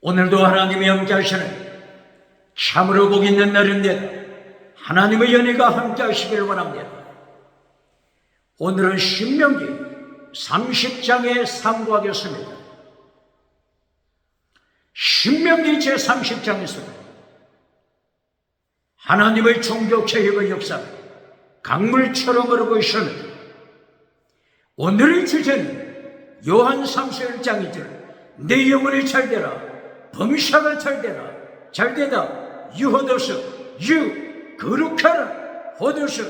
오늘도 하나님이 함께 하시는 참으로 복 있는 날인데 하나님의 연혜가 함께 하시기를 원합니다. 오늘은 신명기 30장에 상고하겠습니다. 신명기 제30장에서 하나님의 종교 개혁의 역사를 강물처럼 흐르고 있습니다. 오늘의 주제는 요한 31장이죠. 내 영혼이 잘되라, 범사가 잘되라, 잘되다, 유호도서, 거룩하라, 호도서,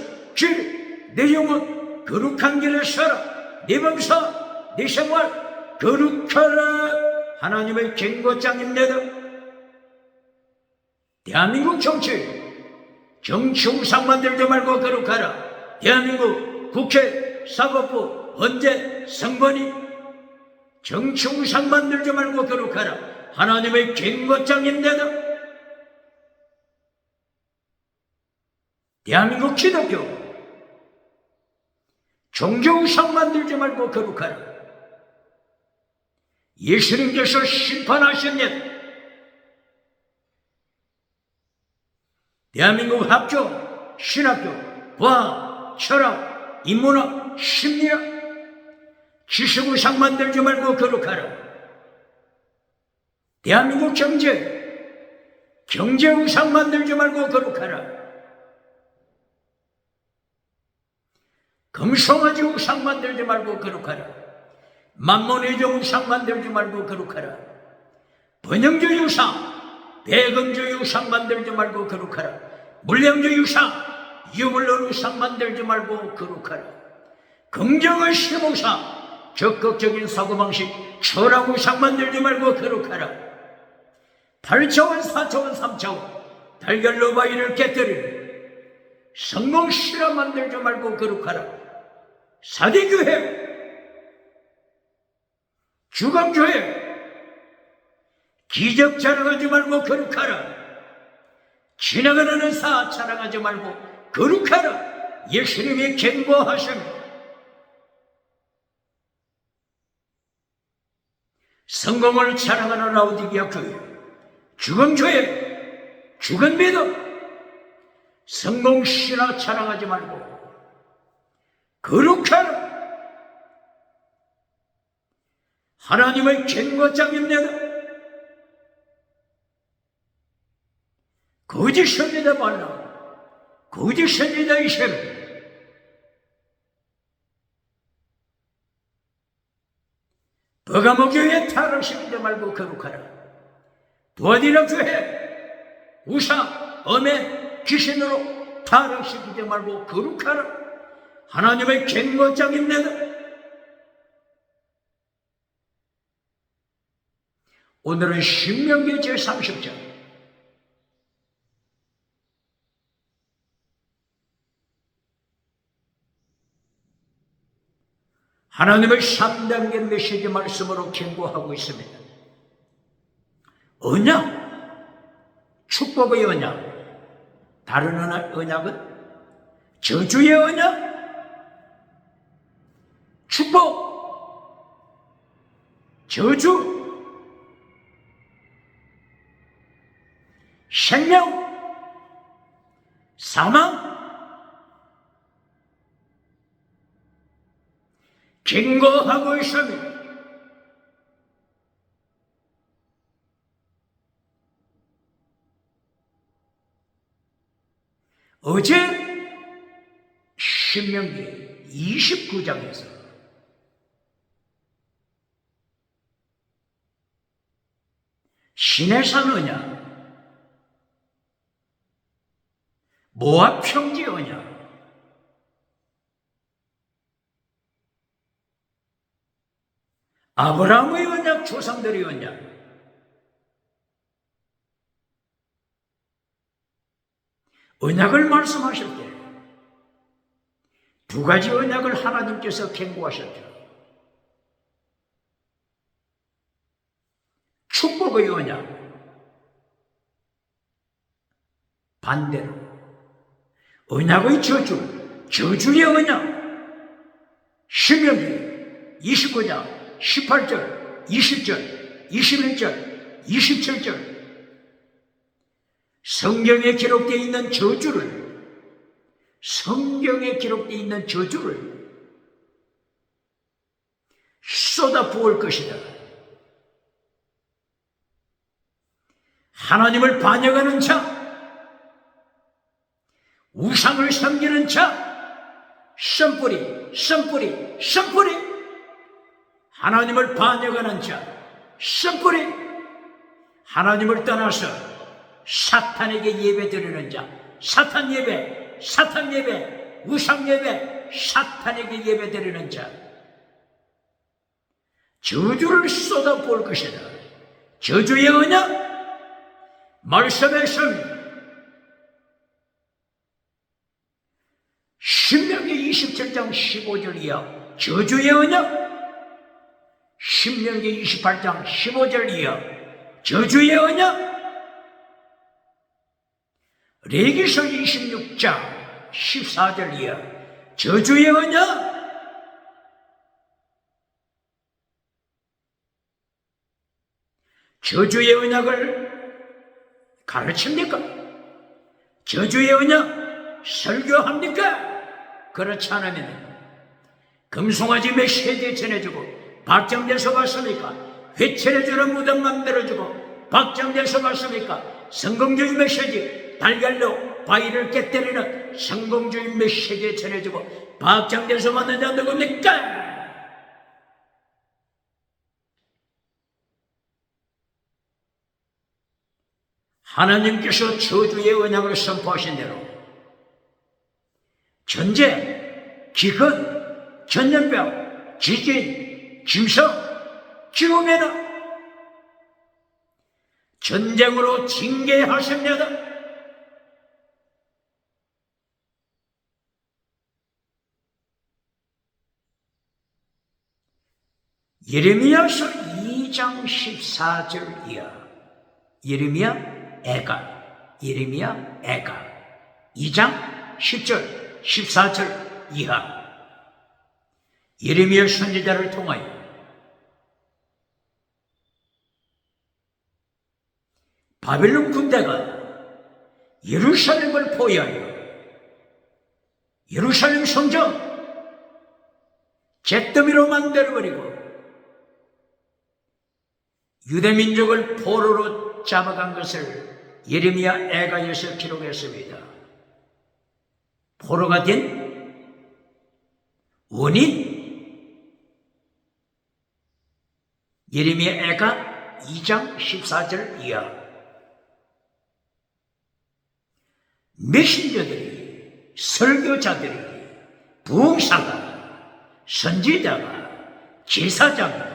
내 영혼 거룩한 길에 서라, 내 범사, 내 생활 거룩하라. 하나님의 경고장입니다. 대한민국 정치 우상 만들지 말고 거룩하라. 대한민국 국회, 사법부, 헌재, 선관위 정치 우상 만들지 말고 거룩하라. 하나님의 경고장입니다. 대한민국 기독교 종교 우상 만들지 말고 거룩하라. 예수님께서 심판하십니다. 대한민국 학교, 신학교, 과학, 철학, 인문학, 심리학 지식 우상 만들지 말고 거룩하라. 대한민국 경제 우상 만들지 말고 거룩하라. 금송아지 우상 만들지 말고 거룩하라. 만몬의종 우상 만들지 말고 거룩하라. 번영주의 우상, 배금주의 우상 만들지 말고 거룩하라. 물량주의 우상, 유물론 우상 만들지 말고 거룩하라. 긍정의 신우상, 적극적인 사고방식, 철학 우상 만들지 말고 거룩하라. 8차원, 4차원, 3차원 달걀로 바위를 깨뜨리는 성공 실험 만들지 말고 거룩하라. 사대교회, 주간교회 기적 자랑하지 말고 거룩하라. 지나가는 은사 자랑하지 말고 거룩하라. 예수님이 경고하십니다. 성공을 자랑하는 라오디게아 교회, 주간교회, 주간미덕 성공신화 자랑하지 말고 거룩하라. 하나님의 경고장입니다. 거짓 선지자 말라. 거짓 선지자 이셈. 버가모 교회 타락시키지 말고 거룩하라. 두아디라 교회 우상, 엄해, 귀신으로 타락시키지 말고 거룩하라. 하나님의 경고장입니다. 오늘은 신명기 제30장 하나님의 3단계 메시지 말씀으로 경고하고 있습니다. 언약, 축복의 언약, 다른 언약은 저주의 언약, 축복, 저주, 생명, 사망, 경고하고 있습니다. 어제 신명기 29장에서 시내산 언약, 모압 평지 언약, 아브라함의 언약, 조상들의 언약, 언약을 말씀하실 때 두 가지 언약을 하나님께서 경고하셨죠. 축복의 언약, 반대로 언약의 저주, 저주의 언약. 신명기 29장 18절, 20절, 21절, 27절 성경에 기록되어 있는 저주를 쏟아 부을 것이다. 하나님을 반역하는 자, 우상을 섬기는 자, 선뿌리, 하나님을 반역하는 자, 선뿌리, 하나님을 떠나서 사탄에게 예배드리는 자, 사탄 예배, 우상 예배, 사탄에게 예배드리는 자, 저주를 쏟아부을 것이다. 저주의 언약, 말씀의 성, 신명기 27장 15절 이하 저주의 언약, 신명기 28장 15절 이하 저주의 언약, 레위기서 26장 14절 이하 저주의 언약, 저주의 언약을 가르칩니까? 저주의 언약 설교합니까? 그렇지 않으면 금송아지 메시지 전해주고 박장대서 봤습니까? 회칠해주는 무덤 만들어주고 박장대서 봤습니까? 성공주의 메시지 달걀로 바위를 깨뜨리는 성공주의 메시지 전해주고 박장대서 받는 자 누굽니까? 하나님께서 저주의 언약을 선포하신 대로 전쟁, 기근, 전염병, 지진, 짐승, 기후변화 전쟁으로 징계하십니다. 예레미야서 2장 14절 이하 예레미야 애가 2장 10절 14절 이하 예레미야 선지자를 통하여 바벨론 군대가 예루살렘을 포위하여 예루살렘 성전 잿더미로 만들어버리고 유대민족을 포로로 잡아간 것을 예레미야 애가에서 기록했습니다. 포로가 된 원인 예레미야 애가 2장 14절 이하 메신저들이 설교자들이 부흥사가 선지자가 제사장이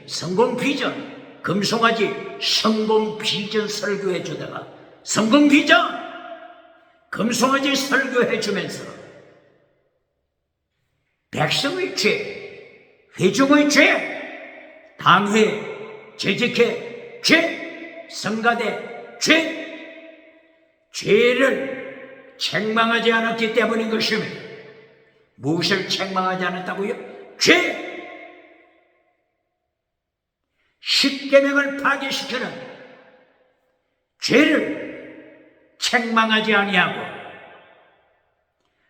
성공비전, 금송아지 성공비전 설교해 주다가 성공비전, 금송아지 설교해 주면서 백성의 죄, 회중의 죄, 당회, 재직회, 죄, 성가대, 죄를 책망하지 않았기 때문인 것입니다. 무엇을 책망하지 않았다고요? 죄! 십계명을 파괴시키는 죄를 책망하지 아니하고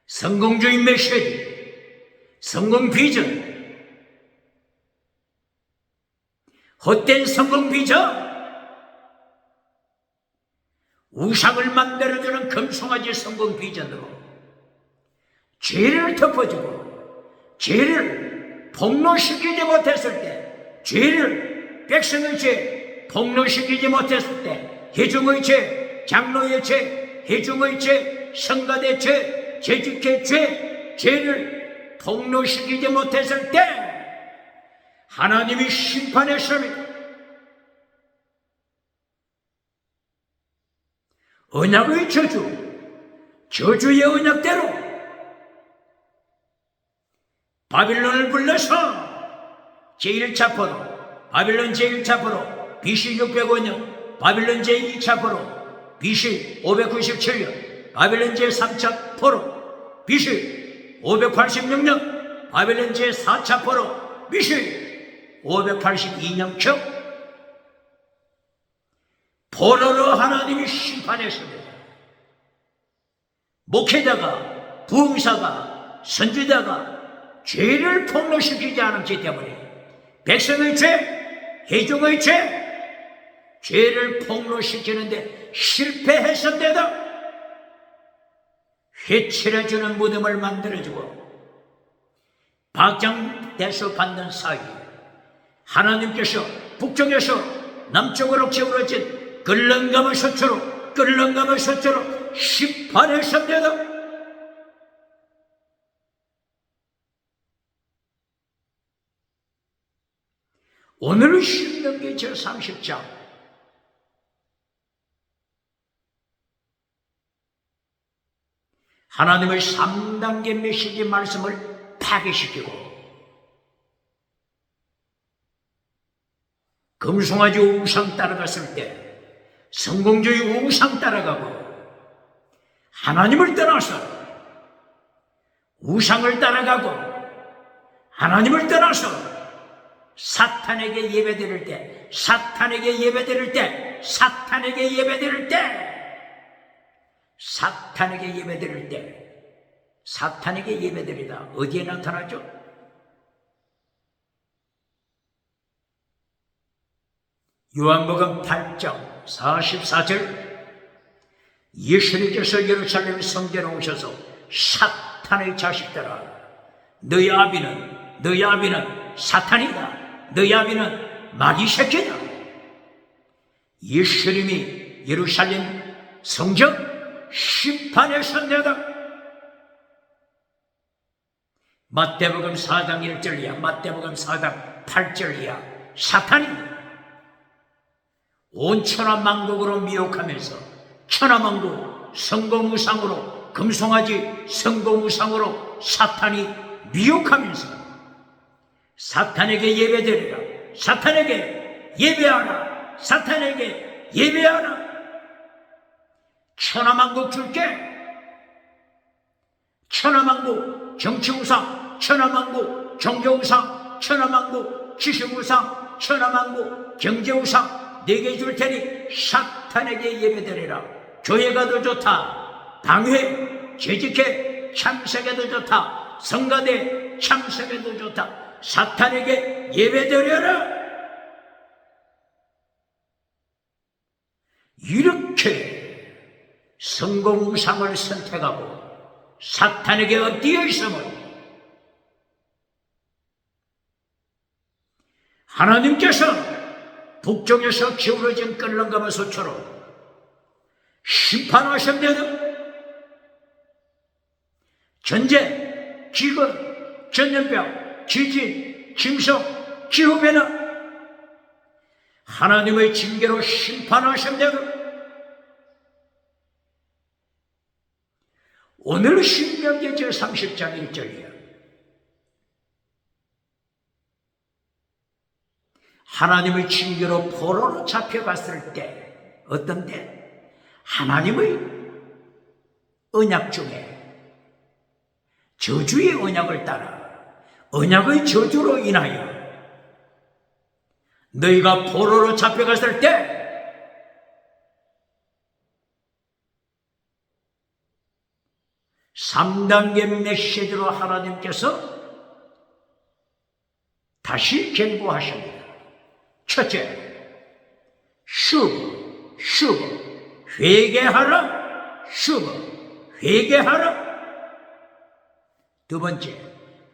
성공주의 메시지, 성공 비전, 헛된 성공 비전, 우상을 만들어주는 금송아지 성공 비전으로 죄를 덮어주고 죄를 폭로시키지 못했을 때 죄를 백성의 죄 폭로시키지 못했을 때 회중의 죄, 장로의 죄, 회중의 죄, 성가대 죄, 재직회 죄, 죄를 폭로시키지 못했을 때 하나님이 심판했습니다. 언약의 저주의 언약대로 바빌론을 불러서 제1차 포로 바빌론 제1차 포로 BC 605년, 바빌론 제2차 포로 BC 597년, 바빌론 제3차 포로 BC 586년, 바빌론 제4차 포로 BC 582년경 포로로 하나님이 심판했습니다. 목회자가, 부흥사가, 선지자가 죄를 폭로시키지 않았기 때문에 백성의 죄, 회중의 죄를 폭로시키는데 실패했었는데도 회칠해주는 무덤을 만들어주고 박장대소 받는 사이에 하나님께서 북쪽에서 남쪽으로 기울어진 끌렁감의 솥으로 심판했습니다. 오늘은 신명기 제30장 하나님의 3단계 메시지 말씀을 파괴시키고 금송아지 우상 따라갔을 때 성공주의 우상 따라가고 하나님을 떠나서 우상을 따라가고 하나님을 떠나서 사탄에게 예배드릴 때 사탄에게 예배드리다 어디에 나타나죠? 요한복음 8장 44절 예수님께서 예루살렘 성전에 오셔서 사탄의 자식들아 너희 아비는 사탄이다. 너희 아비는 마귀 새끼다. 예수님이 예루살렘 성전 심판에 선대다. 마태복음 4장 1절이야. 마태복음 4장 8절이야. 사탄이 온 천하만국으로 미혹하면서 천하만국 성공우상으로 금송아지 성공우상으로 사탄이 미혹하면서 사탄에게 예배드리라. 사탄에게 예배하라. 천하만국 줄게. 천하만국 정치우상, 천하만국 종교우상, 천하만국 지식우상, 천하만국 경제우상 네개 줄 테니 사탄에게 예배드리라. 교회 가도 좋다. 당회 재직회 참석해도 좋다. 성가대 참석해도 좋다. 사탄에게 예배드려라. 이렇게 성공우상을 선택하고 사탄에게 엎드려 있음을 하나님께서 북쪽에서 기울어진 끌렁감의 솥처럼 심판하셨네요. 전쟁, 기근, 전염병, 지진, 짐승, 기후변화 하나님의 징계로 심판하셨네요. 오늘 신명기 제30장 1절이야. 하나님의 징계로 포로로 잡혀갔을 때 어떤 때 하나님의 언약 중에 저주의 언약을 따라 언약의 저주로 인하여 너희가 포로로 잡혀갔을 때 (3단계) 메시지로 하나님께서 다시 경고하십니다. 첫째, 슈브, 회개하라. 회개하라. 두 번째,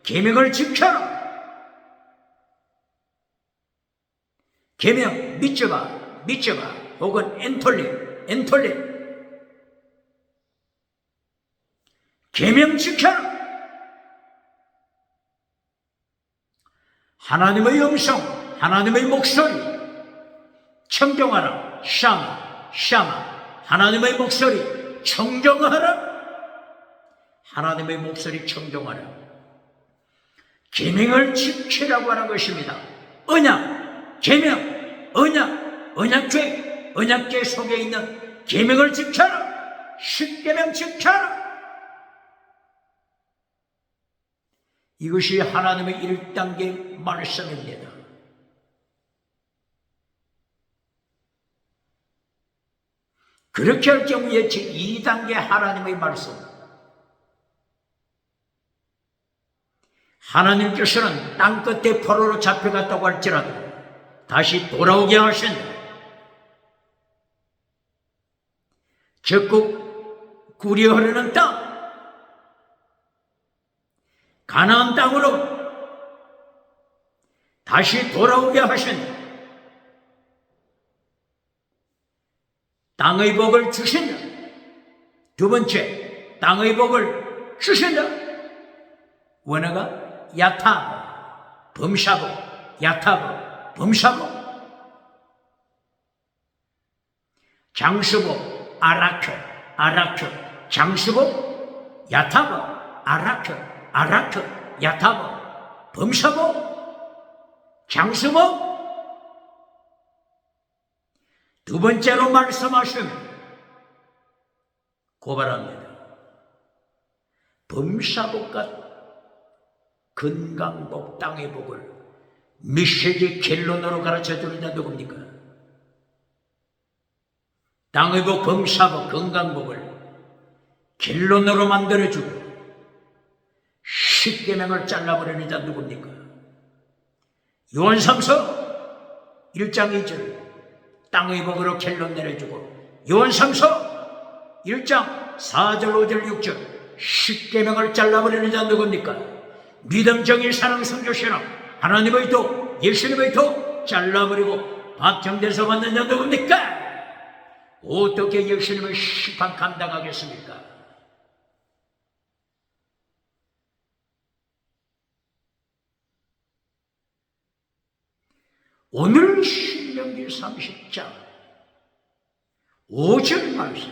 계명을 지켜라. 계명 믿지 마, 혹은 엔톨림. 계명 지켜라. 하나님의 음성, 하나님의 목소리 청정하라. 샤마. 하나님의 목소리 청정하라. 하나님의 목소리 청정하라. 계명을 지키라고 하는 것입니다. 언약, 계명, 언약죄, 언약죄 속에 있는 계명을 지켜라. 십계명 지켜라. 이것이 하나님의 1단계 말씀입니다. 그렇게 할 경우에 제2단계 하나님의 말씀. 하나님께서는 땅끝에 포로로 잡혀갔다고 할지라도 다시 돌아오게 하신다. 적국 꿀이 흐르는 땅, 가나안 땅으로 다시 돌아오게 하신다. 땅의 복을 주신다. 두 번째, 땅의 복을 주신다. 원어가 야타브, 범샤브, 야타브, 범샤브. 장수복, 아라크, 아라크, 장수복, 야타브, 아라크, 아라크, 야타브, 범샤복, 장수복. 두 번째로 말씀하신 고발합니다. 범사복과 건강복, 땅의 복을 메시지 결론으로 가르쳐주는 자 누굽니까? 땅의 복, 범사복, 건강복을 결론으로 만들어주고 십계명을 잘라버리는 자 누굽니까? 요한삼서 1장 2절 땅의 복으로 결론 내려주고, 요한삼서 1장 4절 5절 6절 십계명을 잘라버리는 자 누굽니까? 믿음, 정의, 사랑, 성교, 신앙, 하나님의 도, 예수님의 도 잘라버리고 박정돼서 만든 자 누굽니까? 어떻게 예수님의 심판 감당하겠습니까? 오늘 신명기 30장 5절 말씀,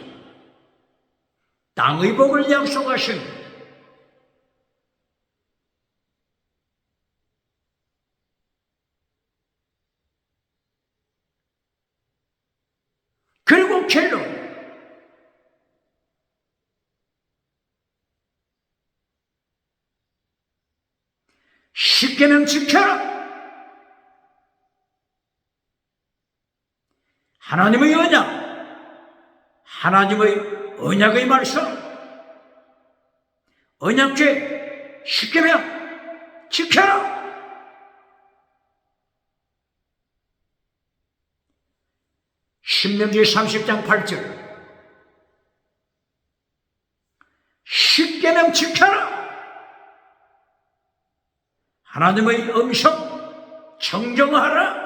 땅의 복을 약속하신 그리고 결론, 십계명 지켜라. 하나님의 언약, 하나님의 언약의 말씀, 언약죄, 십계명 지켜라. 신명기 30장 8절 십계명 지켜라. 하나님의 음성 청정하라.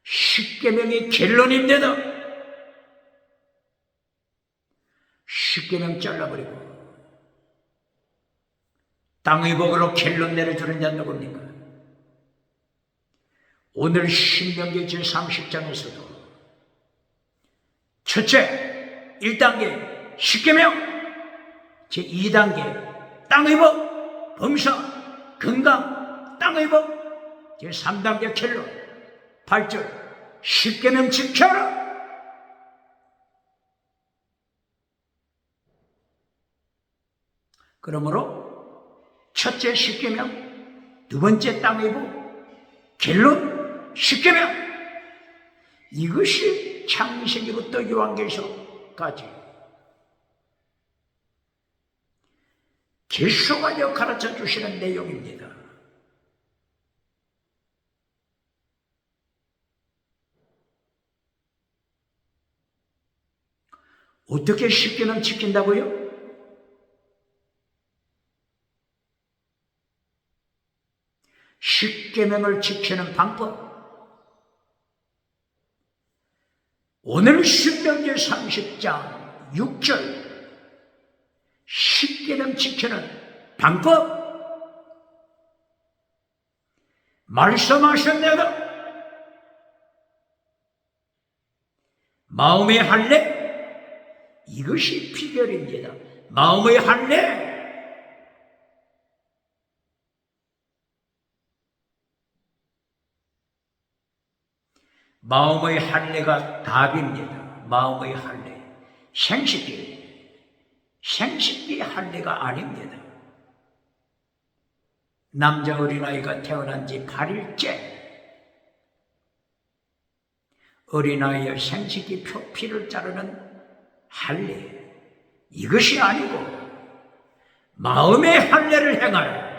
십계명이 결론입니다. 십계명 잘라버리고 땅의 복으로 결론 내려주는 자 누굽니까? 오늘 신명기 제30장에서도 첫째 1단계 십계명, 제2단계 땅의 복, 범사, 건강, 땅의 복, 제3단계 결론 8절 십계명 지켜라. 그러므로 첫째 십계명, 두 번째 땅의 복, 결론 십계명, 이것이 창세기부터 요한계시까지 계속하여 가르쳐 주시는 내용입니다. 어떻게 십계명 지킨다고요? 십계명을 지키는 방법, 오늘 신명기 30장 6절 십계명 지키는 방법 말씀하셨네요. 마음의 할례, 이것이 비결입니다. 마음의 할례, 마음의 할례가 답입니다. 마음의 할례, 생식기, 생식기 할례가 아닙니다. 남자 어린아이가 태어난 지 8일째 어린아이의 생식기 표피를 자르는 할례, 이것이 아니고 마음의 할례를 행하라.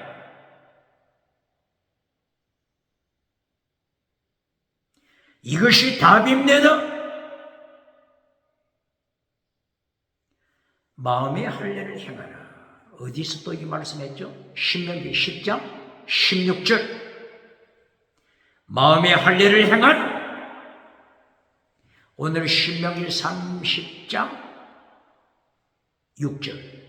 이것이 답입니다. 마음의 할례를 행하라. 어디서 또 이 말씀했죠? 신명기 10장 16절. 마음의 할례를 행하라. 오늘 신명기 30장 6절.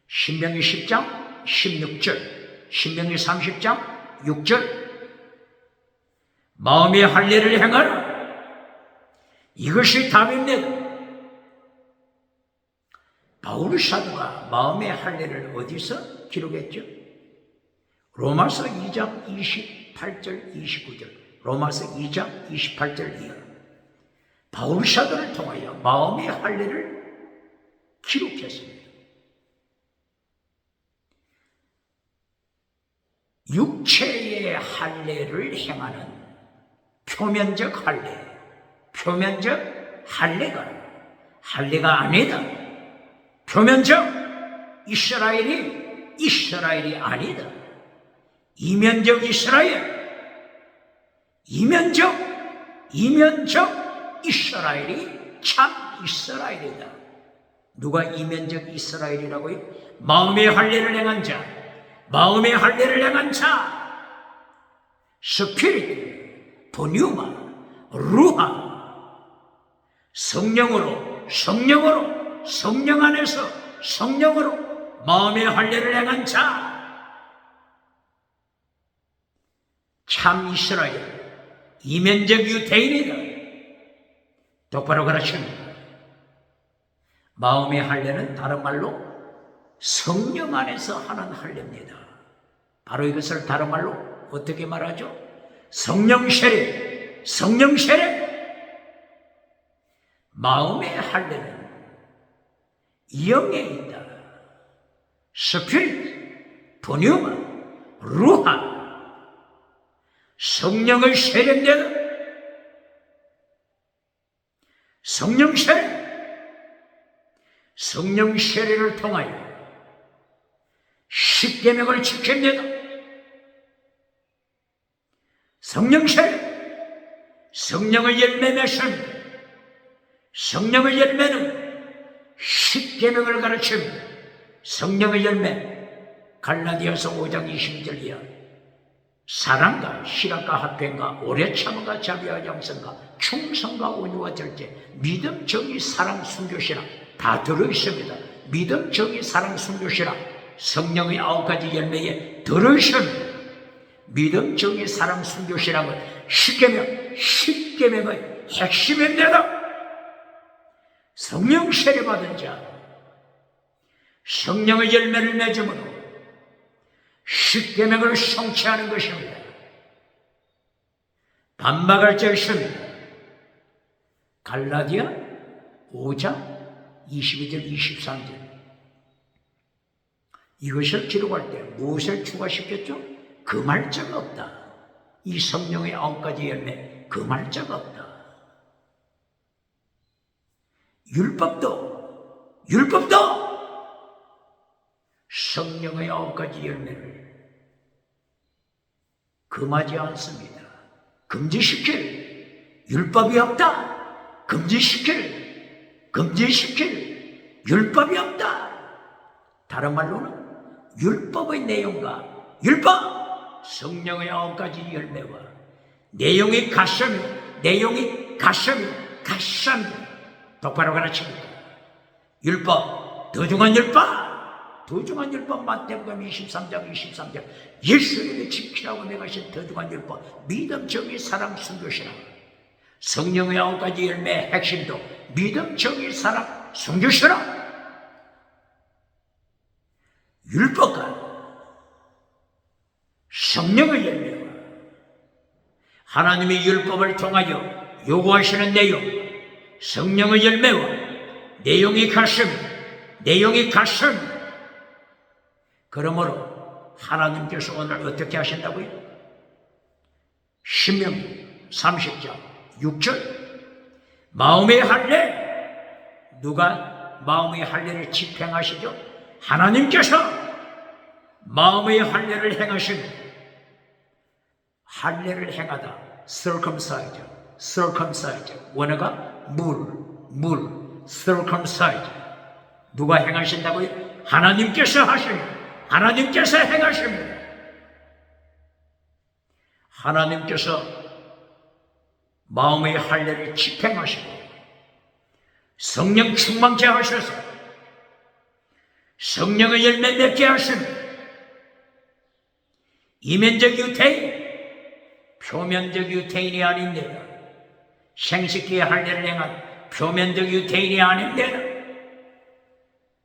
신명기 10장 16절. 신명기 30장 6절. 마음의 할례를 행하라. 이것이 답입니다. 바울 사도가 마음의 할례를 어디서 기록했죠? 로마서 2장 28절 29절. 로마서 2장 28절 이하. 바울 사도를 통하여 마음의 할례를 기록했습니다. 육체의 할례를 행하는 표면적 할례, 표면적 할례가 아니다. 표면적 이스라엘이 아니다. 이면적 이스라엘이 참 이스라엘이다. 누가 이면적 이스라엘이라고요? 마음의 할례를 행한 자, 스피릿, 보뉴마, 루하, 성령으로, 성령 안에서 성령으로 마음의 할례를 행한 자, 참 이스라엘, 이면적 유대인이다. 똑바로 가르칩니다. 마음의 할례는 다른 말로 성령 안에서 하는 할례입니다. 바로 이것을 다른 말로 어떻게 말하죠? 성령 세례. 마음의 할례는 영에 있다. 스피릿, 보뉴마, 루하, 성령을 세례한다. 성령 세례를 통하여 십계명을 지킵니다. 성령 세례, 성령의 열매 맺습니다. 성령의 열매는 십계명을 가르칩니다. 성령의 열매, 갈라디아서 5장 22절 이하. 사랑과 실학과 합평과 오래 참음과 자비와 양선과 충성과 온유와 절제, 믿음, 정의, 사랑, 순교신앙 다 들어있습니다. 믿음, 정의, 사랑, 순교신앙 성령의 9가지 열매에 들어있습니다. 믿음, 정의, 사랑, 순교신앙은 십계명의 핵심입니다. 성령 세례받은 자, 성령의 열매를 맺음으로 십계명을 성취하는 것입니다. 반박할 자 있습니다. 갈라디아 5장 22절 23절. 이것을 기록할 때 무엇을 추가시켰죠? 금할 자가 없다. 이 성령의 9가지 열매 금할 자가 없다. 율법도 성령의 9가지 열매를 금하지 않습니다. 금지시킬 율법이 없다. 금지시킬 율법이 없다. 다른 말로는 율법의 내용과 성령의 9가지 열매와 내용이 가슴이 똑바로 가르칩니다. 율법, 도중한 율법 마태복음 23장 23절. 예수님이 지키라고 명하신 도중한 율법, 믿음, 정의, 사랑, 순교신앙. 성령의 9가지 열매의 핵심도 믿음, 정의, 사랑, 순교신앙. 율법과 성령의 열매와 하나님의 율법을 통하여 요구하시는 내용, 성령의 열매와 내용이 같습니다. 내용이 같습니다. 그러므로 하나님께서 오늘 어떻게 하신다고요? 신명기 30장 6절 마음의 할례, 누가 마음의 할례를 집행하시죠? 하나님께서 마음의 할례를 행하십니다. 할례를 행하다 circumcise, 원어가 circumcise. 누가 행하신다고요? 하나님께서 하십니다. 하나님께서 행하십니다. 하나님께서 마음의 할례를 집행하시고 성령 충만케 하셔서 성령의 열매 맺게 하십니다. 이면적 유태인, 표면적 유태인이 아닙니다. 생식기의 할례를 행한 표면적 유태인이 아닙니다.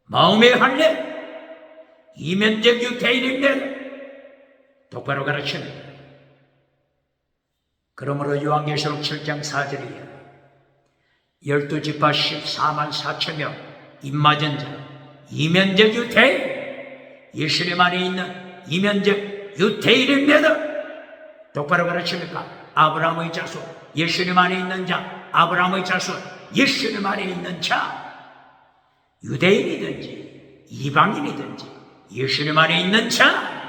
마음의 할례, 이면적 유태인입니다. 똑바로 가르칩니다. 그러므로 요한계시록 7장 4절이에요. 12지파 14만 4천 명 입맞은 자, 이면적 유태인, 예수님 안에 있는 이면적 유태인입니다. 똑바로 가르칩니까? 아브라함의 자손, 예수님 안에 있는 자, 아브라함의 자손, 예수님 안에 있는 자, 유대인이든지 이방인이든지 예수님 안에 있는 자,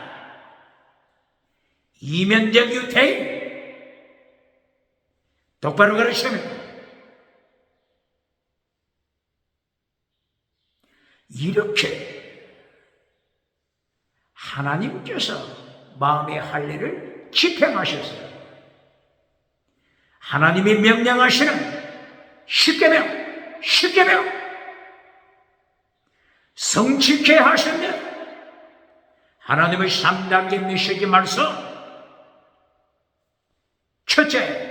이면적 유태인. 똑바로 가르칩니다. 이렇게 하나님께서 마음의 할례를 집행하셨어요. 하나님이 명령하시는 십계명 성취케 하십니다. 하나님의 3단계 메시지 말씀, 첫째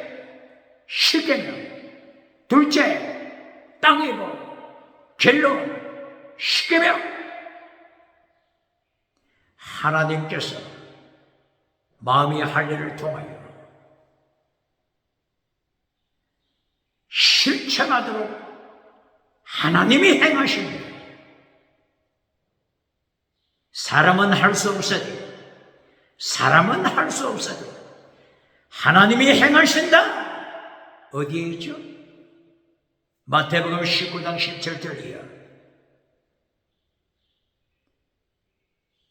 십계명, 둘째 땅의 법, 결론 십계명. 하나님께서 마음의 할례를 통하여 실천하도록 하나님이 행하십니다. 사람은 할 수 없어도, 하나님이 행하신다. 어디에 있죠? 마태복음 19장 17절이야.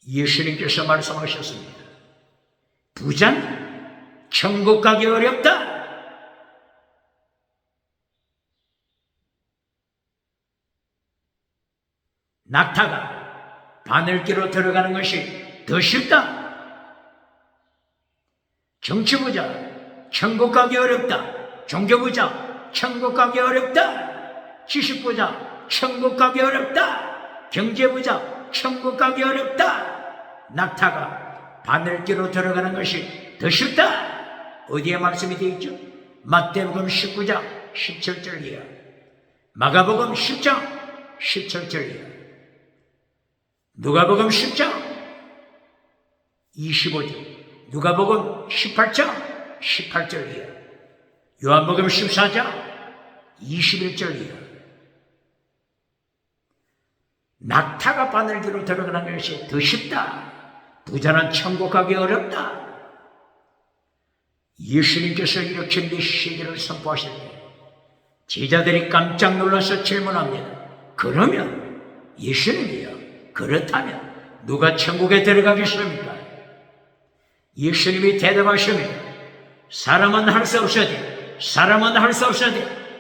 예수님께서 말씀하셨습니다. 부자는 천국 가기 어렵다. 낙타가 바늘기로 들어가는 것이 더 쉽다. 정치부자 천국 가기 어렵다. 종교부자 천국 가기 어렵다. 지식부자 천국 가기 어렵다. 경제부자 천국 가기 어렵다. 낙타가 바늘기로 들어가는 것이 더 쉽다. 어디에 말씀이 되어 있죠? 마태복음 19장 17절이야. 마가복음 10장 17절이야. 누가복음 10장 25절, 누가복음 18장 18절이야. 요한복음 14장 21절이야. 낙타가 바늘기로 들어가는 것이 더 쉽다. 부자는 천국 가기 어렵다. 예수님께서 이렇게 메시지를 선포하실 때 제자들이 깜짝 놀라서 질문합니다. 그러면 예수님이요, 그렇다면 누가 천국에 들어가겠습니까? 예수님이 대답하십니다. 사람은 할 수 없어도,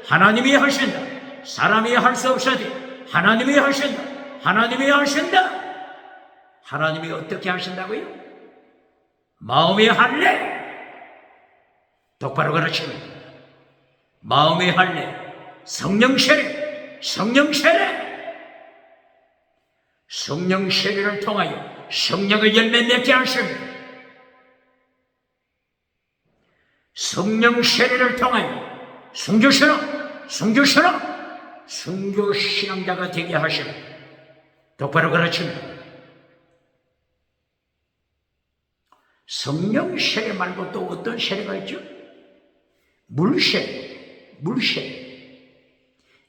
하나님이 하신다. 사람이 할 수 없어도 하나님이 하신다. 하나님이 어떻게 하신다고요? 마음의 할례. 똑바로 가르칩니다. 마음의 할례, 성령 세례를 통하여 성령의 열매 맺게 하십니다. 성령 세례를 통하여 순교신앙자가 되게 하십니다. 똑바로 가르칩니다. 성령 세례 말고 또 어떤 세례가 있죠? 물세례.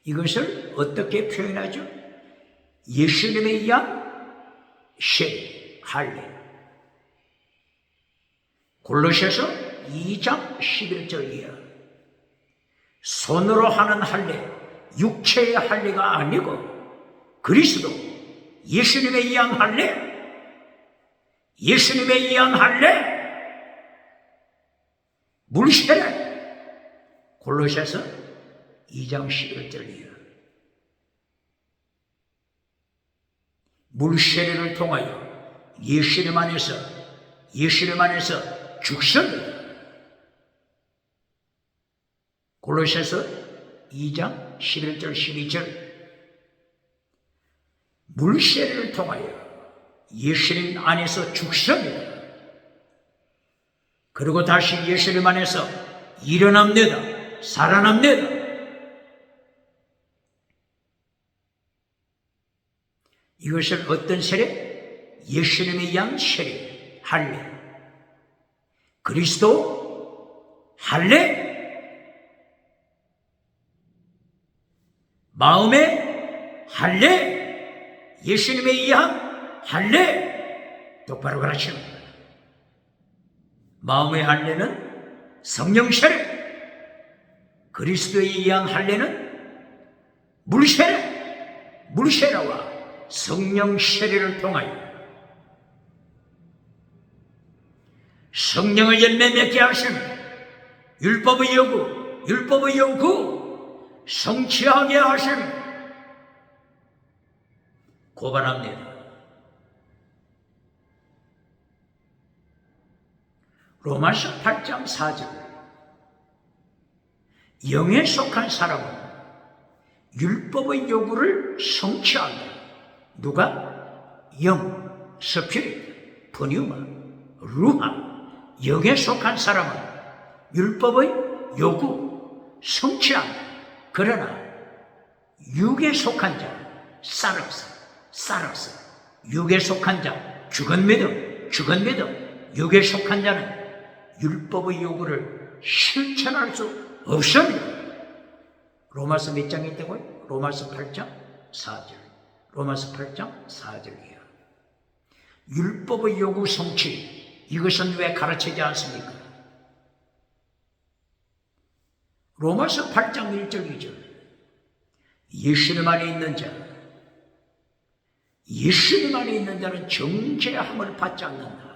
이것을 어떻게 표현하죠? 예수님에 의한 쉐리, 할례. 골로새서 2장 11절이야. 손으로 하는 할례, 육체의 할례가 아니고 그리스도, 예수님에 의한 할례, 예수님에 의한 할례, 물세례. 골로새서 2장 11절이야. 물세례를 통하여 예수님 안에서 죽습니다. 골로새서 2장 11절 12절. 물세례를 통하여 예수님 안에서 죽습니다. 그리고 다시 예수님 안에서 일어납니다. 살아납니다. 이것은 어떤 세례? 예수님에 의한 세례, 할례. 그리스도, 할례. 마음의 할례, 예수님에 의한 할례. 똑바로 가르치는 거예요. 마음의 할례는 성령 세례, 그리스도에 의한 할례는 물세례, 물세례와 성령 세례를 통하여 성령의 열매 맺게 하심, 율법의 요구 성취하게 하심. 고발합니다. 로마서 8장 4절. 영에 속한 사람은 율법의 요구를 성취한다. 누가? 영, 스피릿, pneuma, 루하. 영에 속한 사람은 율법의 요구 성취한다. 그러나 육에 속한 자, 사르스, 육에 속한 자, 죽은 믿음, 육에 속한 자는 율법의 요구를 실천할 수 없습니다. 로마서 몇 장이 있다고요? 로마서 8장 4절. 로마서 8장 4절이에요. 율법의 요구 성취, 이것은 왜 가르치지 않습니까? 로마서 8장 1절 2절. 예수님 안에 있는 자, 예수님 안에 있는 자는 정죄함을 받지 않는다.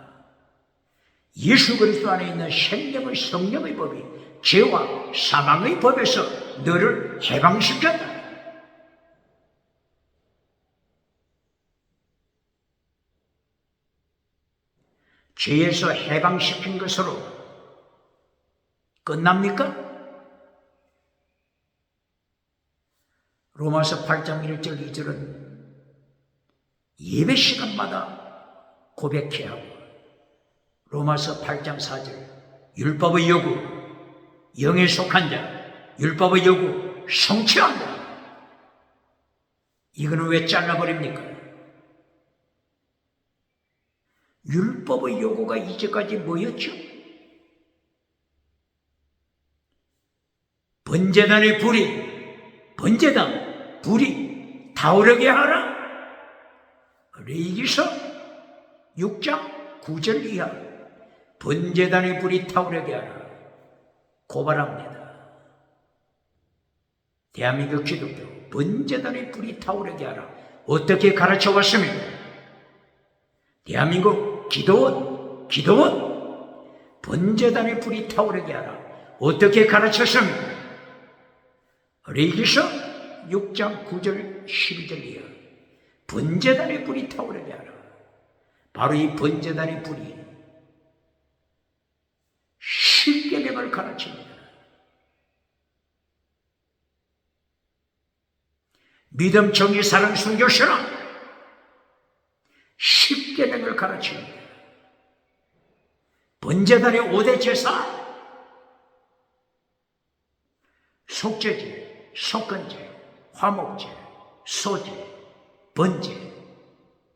예수 그리스도 안에 있는 생명의 성령의 법이 죄와 사망의 법에서 너를 해방시켰다. 죄에서 해방시킨 것으로 끝납니까? 로마서 8장 1절 2절은 예배 시간마다 고백해야 하고, 로마서 8장 4절 율법의 요구, 영에 속한 자, 율법의 요구 성취한다. 이거는 왜 잘라버립니까? 율법의 요구가 이제까지 뭐였죠? 번제단의 불이 타오르게 하라. 레위기서 6장 9절 이하. 번제단의 불이 타오르게 하라. 고발합니다. 대한민국 기독교 번제단의 불이 타오르게 하라. 어떻게 가르쳐 왔습니까? 대한민국 기도원 번제단의 불이 타오르게 하라. 어떻게 가르쳤습니까? 레위기서 6장 9절 12절이요. 번제단의 불이 타오르게 하라. 바로 이 번제단의 불이 십계명을 가르칩니다. 믿음, 정의, 사랑, 순교, 신앙 십계명을 가르칩니다. 번제단의 5대 제사, 속죄제, 속건제, 화목제, 소제, 번제,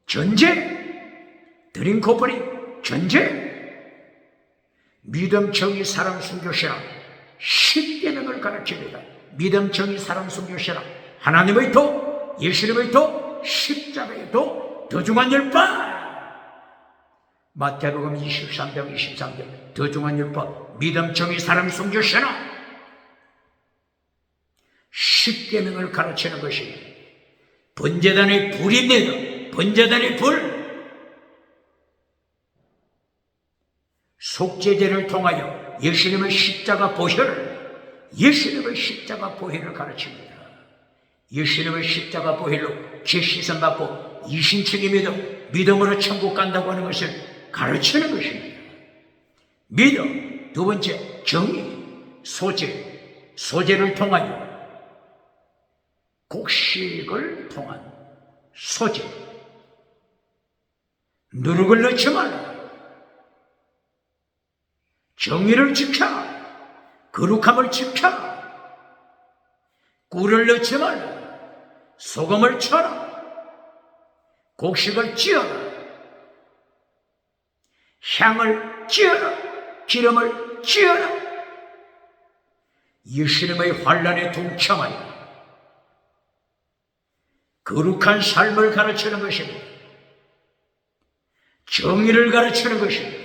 전제, 드림코프리, 전제, 믿음, 정의, 사랑, 순교, 신앙 십계명을 가르칩니다. 믿음, 정의, 사랑, 순교, 신앙. 하나님의 도, 예수님의 도, 율법 십자가에도 더 중한 율법. 마태복음 23장 23절 더 중한 율법 믿음 정의 사랑 성교 신앙 십계명을 가르치는 것이 번제단의 불입니다. 번제단의 불. 속죄제를 통하여 예수님의 십자가 보혈을 가르칩니다. 예수님의 십자가 보혈로 죄 씻음 받고 이신책이 믿음으로 천국 간다고 하는 것을 가르치는 것입니다. 믿음. 두 번째, 정의, 소제를 통하여 곡식을 통한 소제. 누룩을 넣지 말라. 정의를 지켜. 거룩함을 지켜. 꿀을 넣지 말라. 소금을 쳐라. 곡식을 찌어라. 향을 찌어라. 기름을 찌어라. 예수님의 환란에 동참하여 거룩한 삶을 가르치는 것입니다. 정의를 가르치는 것입니다.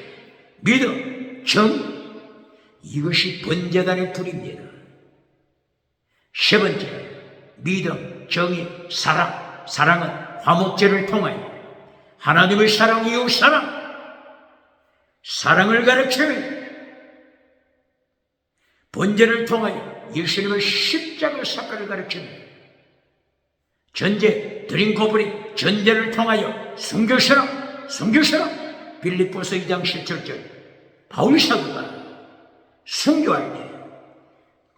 믿음, 정의. 이것이 번제단의 불입니다. 세 번째, 믿음, 정의, 사랑. 사랑은 화목제를 통하여 하나님의 사랑, 이웃 사랑. 사랑을 가르치는 번제를 통하여 예수님의 십자가 사건을 가르칩니다. 전제, 드린 고브링, 전제를 통하여 순교신앙. 빌립보서 2장 17절 바울 사도가 순교할 때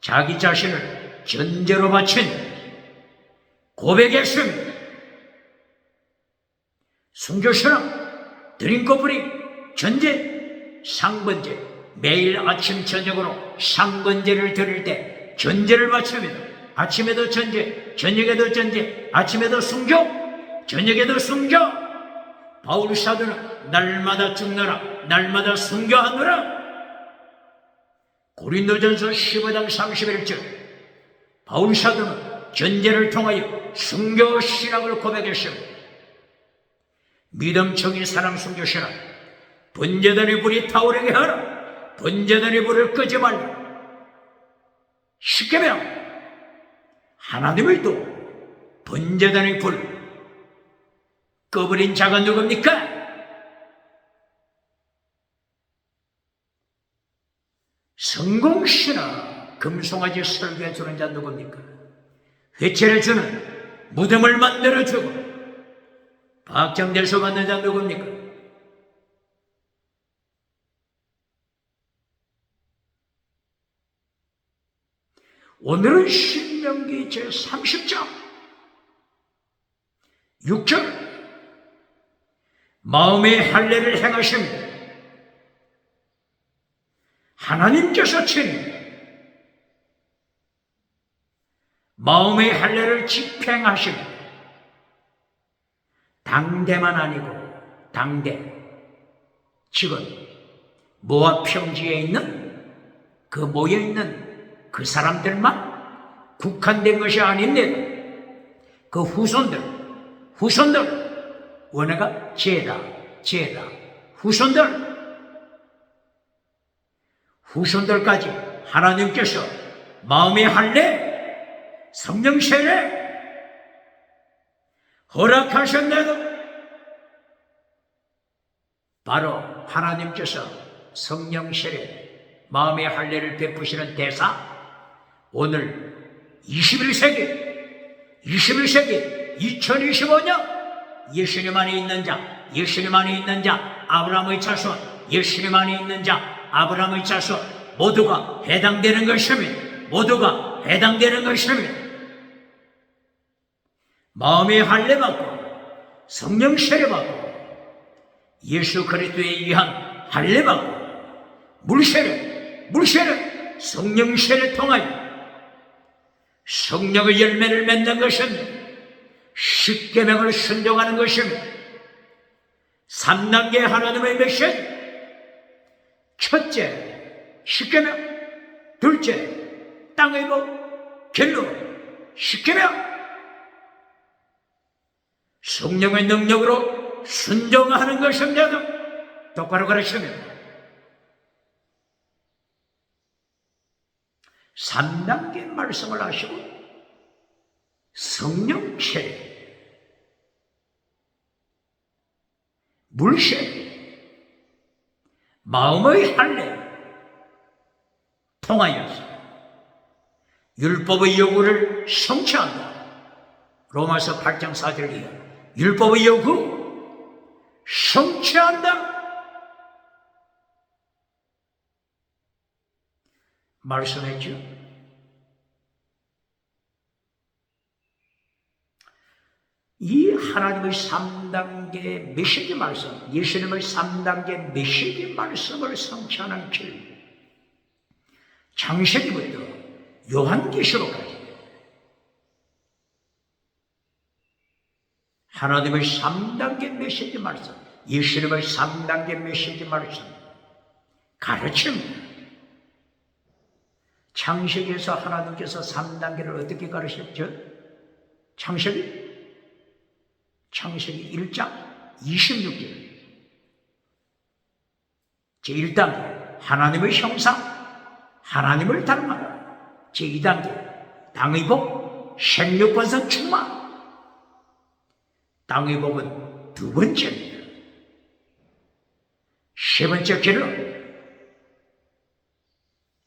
자기 자신을 전제로 바친 고백했습니다. 순교신앙, 드린 고브링, 전제, 상번제. 매일 아침 저녁으로 상번제를 드릴 때 전제를 바칩니다. 아침에도 전제, 저녁에도 전제, 아침에도 순교, 저녁에도 순교. 바울 사도는 날마다 죽느라 날마다 순교하느라. 고린도전서 15장 31절 바울 사도는 전제를 통하여 순교 신앙을 고백했습니다. 믿음, 정의, 사랑, 순교 신앙. 번제단의 불이 타오르게 하라. 번제단의 불을 끄지 말라. 십계명. 하나님의 도 번제단의 불 꺼버린 자가 누굽니까? 성공신앙. 금송아지 설교해 주는 자 누굽니까? 회채를 주는, 무덤을 만들어주고 박장대소 받는 자 누굽니까? 오늘은 신명기 제30장 6절 마음의 할례를 행하십니다. 하나님께서 친히 마음의 할례를 집행하십니다. 당대만 아니고 당대, 지금 모압 평지에 있는 그 모여있는 그 사람들만 국한된 것이 아닙니다. 그 후손들 원어가 제다 후손들까지 하나님께서 마음의 할례, 성령 세례 허락하셨네요. 바로 하나님께서 성령 세례, 마음의 할례를 베푸시는 대사, 오늘 21세기 2025년 예수님 안에 있는 자, 아브라함의 자손, 예수님 안에 있는 자, 아브라함의 자손 모두가 해당되는 것입니다. 마음의 할례 받고 성령 세례 받고 예수 그리스도에 의한 할례 받고 물세례, 성령 세례 통하여 성령의 열매를 맺는 것입니다. 십계명을 순종하는 것입니다. 3단계 하나님의 메시지. 첫째, 십계명. 둘째, 땅의 법, 길로 십계명. 성령의 능력으로 순종하는 것입니다. 똑바로 가르칩니다. 3단계 말씀을 하시고 성령 체례, 물세례, 마음의 할례 통하여서 율법의 요구를 성취한다. 로마서 8장 4절 이하 율법의 요구 성취한다. 말씀했죠. 이 하나님의 3단계 메시지 말씀, 예수님의 3단계 메시지 말씀을 성취하는 길, 창세기부터 요한계시록까지 하나님의 3단계 메시지 말씀, 예수님의 3단계 메시지 말씀 가르칩니다. 창세기에서 하나님께서 3단계를 어떻게 가르쳤죠? 창세기 1장 26절 제1단계 하나님의 형상, 하나님을 닮아라. 제2단계 땅의 복, 생육번성 충만. 땅의 복은 두 번째입니다. 세 번째 결론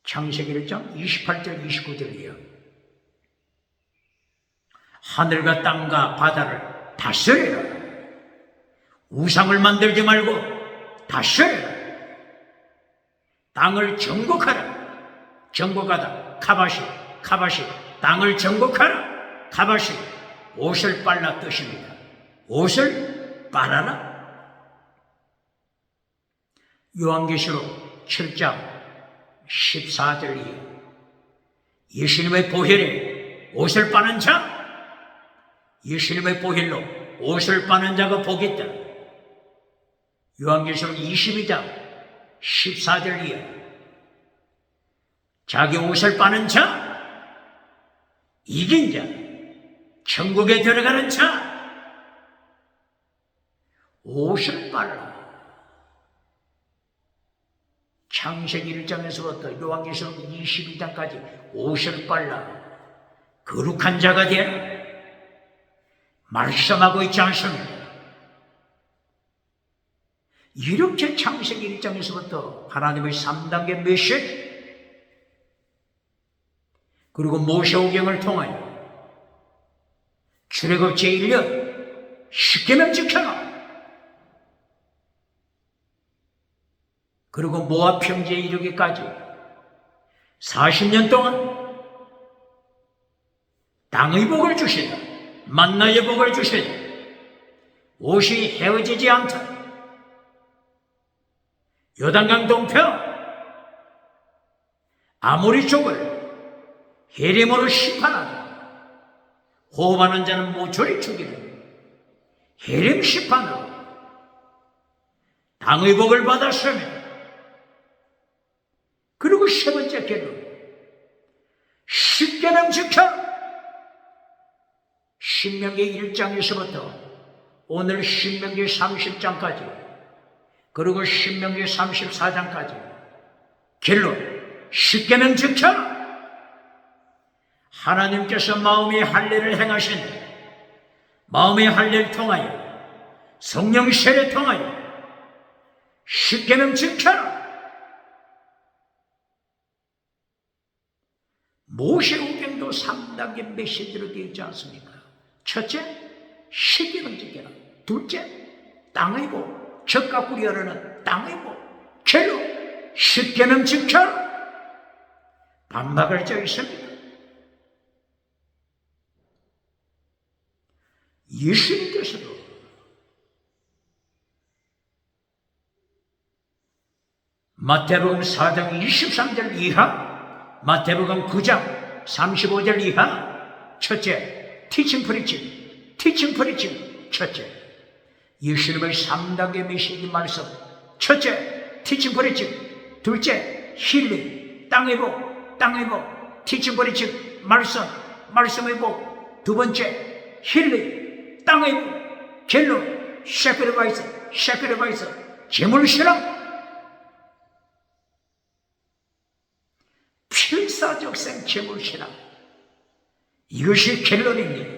창세기 1장 28절 29절이요. 하늘과 땅과 바다를 다스려라. 우상을 만들지 말고 다스려라. 땅을 정복하라. 정복하다. 카바시. 땅을 정복하라. 카바시. 옷을 빨라 뜻입니다. 옷을 빨아라. 요한계시록 7장 14절이에요. 예수님의 보혈에 옷을 빠는 자, 예수님의 보혈로 옷을 빠는 자가 복이 있다. 요한계시록 22장 14절이에요. 자기 옷을 빠는 자, 이긴 자, 천국에 들어가는 자, 옷을 빨라. 창세기 1장에서부터 요한계시록 22장까지 옷을 빨라 거룩한 자가 되라 말씀하고 있지 않습니다. 이렇게 창세기 1장에서부터 하나님의 3단계 메시지 그리고 모세오경을 통하여 출애굽 제1년 십계명 지켜라. 그리고 모압 평지에 이르기까지 40년 동안 땅의 복을 주시다. 만나의 복을 주시다. 옷이 헤어지지 않다. 요단강 동편 아모리 쪽을 헤림으로 심판하다. 호흡하는 자는 모조리 죽이는 헤림 심판으로 땅의 복을 받았으며 그리고 세 번째 결론 십계명 지켜. 신명기 1장에서부터 오늘 신명기 30장까지 그리고 신명기 34장까지 결론 십계명 지켜. 하나님께서 마음의 할례를 행하신 마음의 할례를 통하여 성령 세례를 통하여 십계명 지켜라. 모세오경도 3단계 메시지로 되어 있지 않습니까? 첫째, 십계명 지켜라. 둘째, 땅의 복, 젖과 꿀이 흐르는 땅의 복. 결론, 십계명 지켜라. 반박을 져 있습니다. 예수님께서도 마태복음 4장 23절 이하 마태복음 9장 35절 이하 첫째, 티칭 프리칭 첫째, 예수님의 3단계 메시지 말씀 첫째, 티칭 프리칭 둘째, 힐링, 땅의 복 티칭 프리칭 말씀의 복 두 번째, 힐링, 땅의 복 켈론, 샤크리바이스, 재물신앙, 필사적생 재물신앙, 이것이 켈론입니다.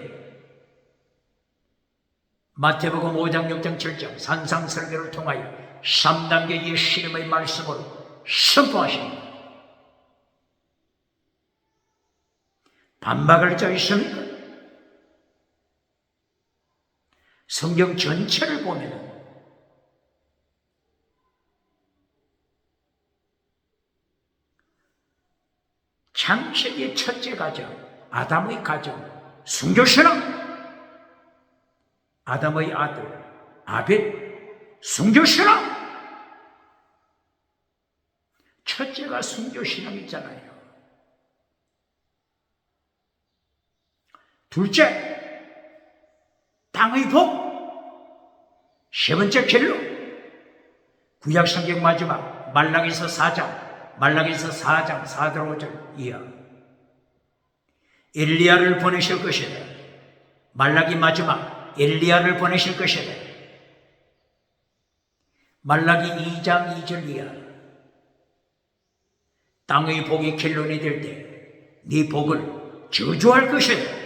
마태복음 5장, 6장, 7장 산상설교를 통하여 3단계 예수님의 말씀으로 선포하십니다. 반박할 자 있습니까? 성경 전체를 보면 창세기의 첫째 가정, 아담의 가정, 순교신앙, 아담의 아들 아벨, 순교신앙. 첫째가 순교신앙이잖아요. 둘째, 땅의 복. 세 번째 켈론, 구약성경 마지막 말라기서 4장 4절 5절 이하. 엘리야를 보내실 것이다. 말라기 마지막 엘리야를 보내실 것이다. 말라기 2장 2절 이하. 땅의 복이 켈론이 될 때 네 복을 저주할 것이다.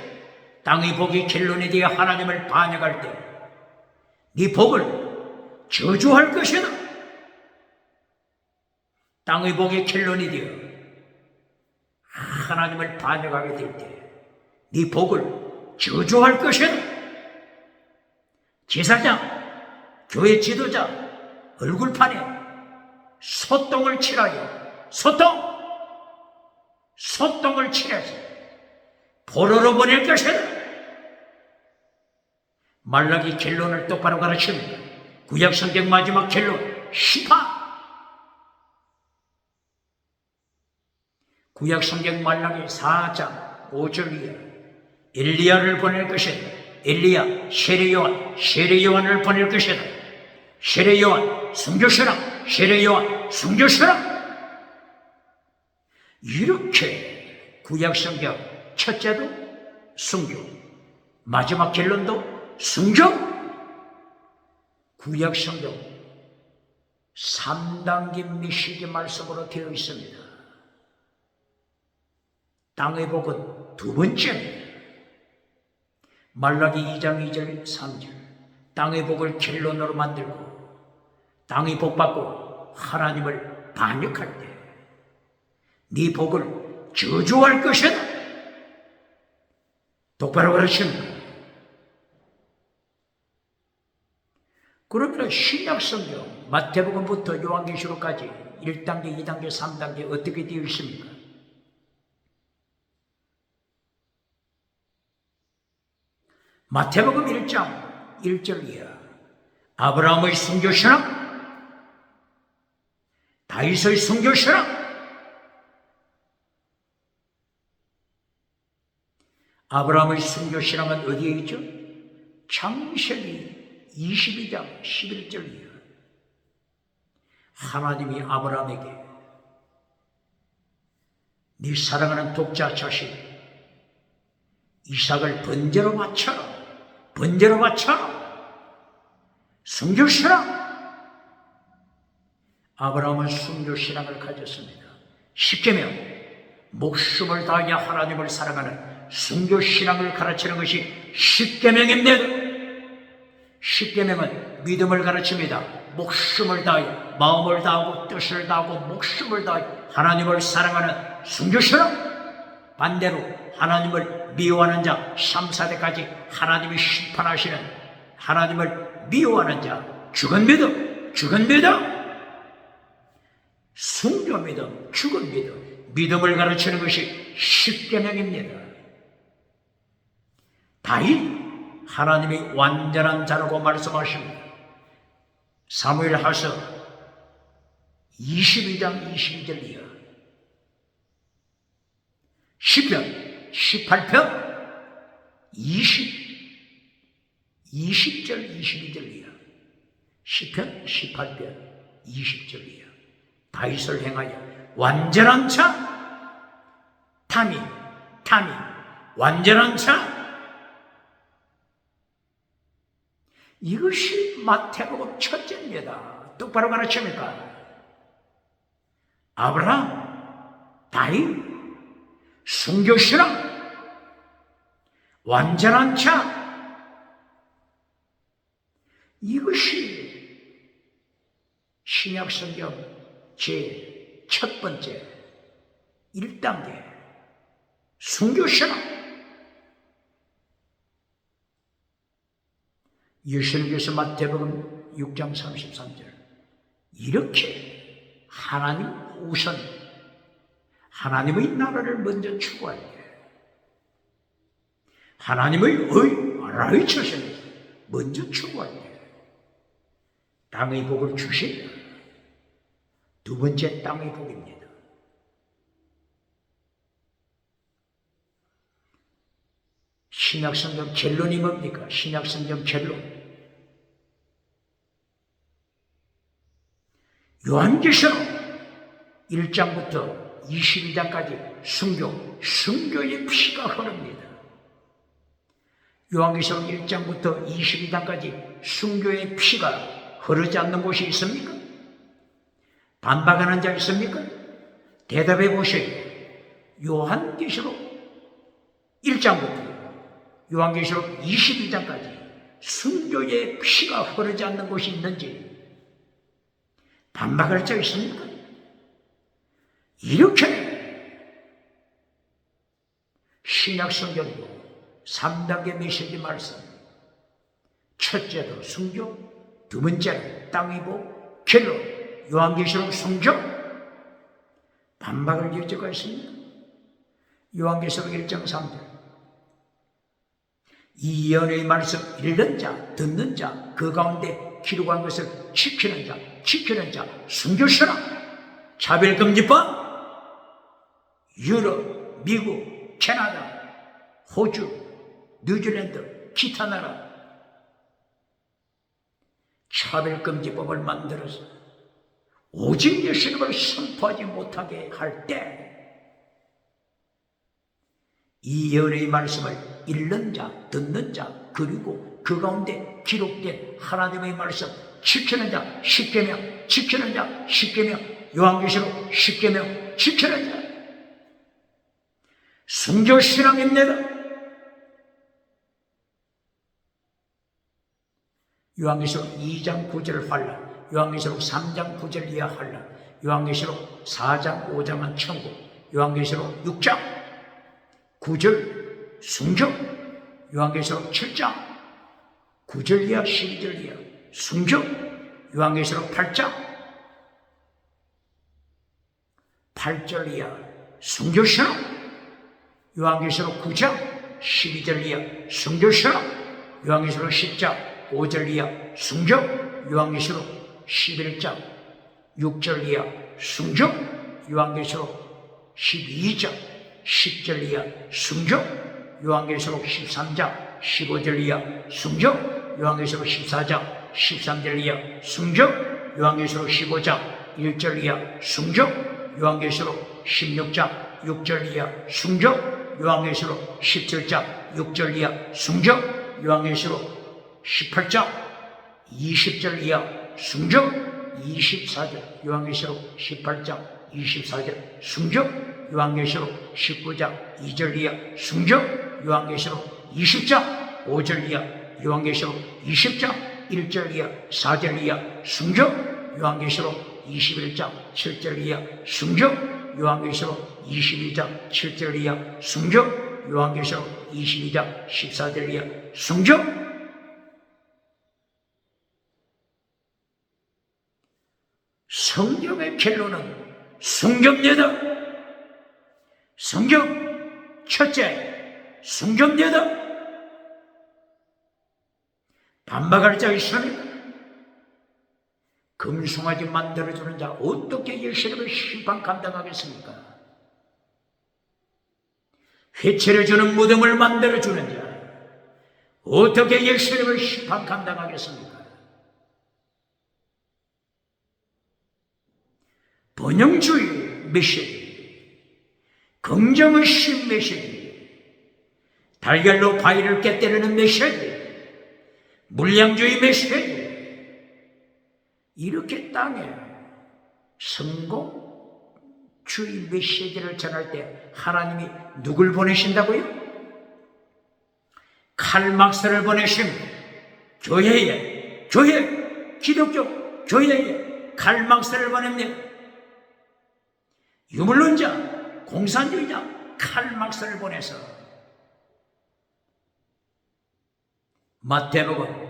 땅의 복이 켈론이 되어 하나님을 반역할 때 네 복을 저주할 것이다. 땅의 복이 켈론이 되어 하나님을 반역하게 될 때 네 복을 저주할 것이다. 제사장, 교회 지도자 얼굴판에 소똥을 칠하여 소똥을 칠해서 포로로 보낼 것이다. 말라기 켈론을 똑바로 가르칩니다. 구약성경 마지막 켈론 심판. 구약성경 말라기 4장 5절 이하. 엘리야를 보낼 것이다. 엘리야, 세례요한을 보낼 것이다. 세례요한 순교신앙, 세례요한 순교신앙. 이렇게 구약성경 첫째도 순교, 마지막 켈론도 순교. 구약성경 3단계 메시지 말씀으로 되어 있습니다. 땅의 복은 두 번째입니다. 말라기 2장 2절 3절. 땅의 복을 켈론으로 만들고 땅의 복 받고 하나님을 반역할 때 네 복을 저주할 것이다. 똑바로 가르칩니다. 그러면 신약성경 마태복음부터 요한계시록까지 1단계, 2단계, 3단계 어떻게 되어 있습니까? 마태복음 1장 1절 이하. 아브라함의 순교신앙, 다윗의 순교신앙. 아브라함의 순교신앙은 어디에 있죠? 창세기 22장 11절 이하. 하나님이 아브라함에게 네 사랑하는 독자 자식 이삭을 번제로 바쳐라. 순교신앙. 아브라함은 순교신앙을 가졌습니다. 십계명, 목숨을 다하여 하나님을 사랑하는 순교신앙을 가르치는 것이 십계명입니다. 십계명은 믿음을 가르칩니다. 목숨을 다하여, 마음을 다하고 뜻을 다하고 목숨을 다하여 하나님을 사랑하는 순교신앙. 반대로 하나님을 미워하는 자, 3, 4대까지 하나님이 심판하시는 하나님을 미워하는 자, 죽은 믿음. 순교 믿음, 죽은 믿음. 믿음을 가르치는 것이 십계명입니다. 다윗, 하나님이 완전한 자라고 말씀하십니다. 사무엘하서 22장 22절 이하. 시편 18편 20절 22절 이하. 시편 18편 20절 이하. 다윗을 행하여 완전한 자, 타민, 완전한 자. 이것이 마태복음 첫째입니다. 똑바로 가르칩니까? 아브라함, 다윗, 순교신앙, 완전한 자, 이것이 신약성경 제 첫 번째 1단계 순교신앙. 예수님께서 마태복음 6장 33절 이렇게 하나님 우선 하나님의 나라를 먼저 추구할 때 하나님의 righteousness 먼저 추구할 때 땅의 복을 주신다. 두 번째 땅의 복입니다. 신약성경 결론이 뭡니까? 신약성경 결론. 요한계시록 1장부터 22장까지 순교의 피가 흐릅니다. 요한계시록 1장부터 22장까지 순교의 피가 흐르지 않는 곳이 있습니까? 반박하는 자 있습니까? 대답해 보세요. 요한계시록 1장부터 요한계시록 22장까지 순교의 피가 흐르지 않는 곳이 있는지 반박할 자 있습니까? 이렇게 신약성경도 3단계 메시지 말씀, 첫째도 순교, 두 번째는 땅의 복, 결론 요한계시록 순교, 반박을 여지가 있습니까? 요한계시록 1장 3절 이 예언의 말씀 읽는 자, 듣는 자, 그 가운데 기록한 것을 지키는 자, 순교신앙, 차별금지법, 유럽, 미국, 캐나다, 호주, 뉴질랜드, 기타 나라 차별금지법을 만들어서 오직 예수님을 선포하지 못하게 할 때 이 예언의 말씀을 읽는 자, 듣는 자, 그리고 그 가운데 기록된 하나님의 말씀 지키는 자, 십계명 지키는 자, 십계명 요한계시록 십계명 지키는 자 순교신앙입니다. 요한계시록 2장 9절 환란, 요한계시록 3장 9절 이하 환란, 요한계시록 4장 5장은 천국, 요한계시록 6장 9절 순교, 요한계시록 7장 9절 이하 12절 이하 순교, 요한계시록 8장 8절 이하 순교신앙, 요한계시록 9장 12절 이하 순교신앙, 요한계시록 10장 5절 이하 순교, 요한계시록 11장 6절 이하 순교, 요한계시록 12장 10절 이하 순교, 요한계시록 13장 15절 이하 순교, 요한계시록 14장 13절 이하 순교, 요한계시록 15장 1절 이하 순교, 요한계시록 16장 6절 이하 순교, 요한계시록 17장 6절 이하 순교, 요한계시록 18장 20절 이하 순교, 24절, 요한계시록 18장 24절 순교, 요한계시록 19장 2절 이하 순교, 요한계시록 20장 5절 이하, 요한계시록 20장 1절 이하 4절 이하 순교, 요한계시록 21장 7절 이하 순교, 요한계시록 22장 7절 이하 순교, 요한계시록 22장 14절 이하 순교. 성경의 결론은 순교입니다. 성경 첫째 순교입니다. 반박할 자 있습니까? 금송아지 만들어주는 자 어떻게 예수님의 심판 감당하겠습니까? 회칠해주는 무덤을 만들어주는 자 어떻게 예수님의 심판 감당하겠습니까? 번영주의 메시지, 긍정의식 메시지, 달걀로 바위를 깨뜨리는 메시지, 물량주의 메시지, 이렇게 땅에 성공주의 메시지를 전할 때 하나님이 누굴 보내신다고요? 칼막스를 보내십니다. 교회, 기독교 교회에 칼막스를 보냅니다. 유물론자, 공산주의자 칼막스를 보내서 마태복음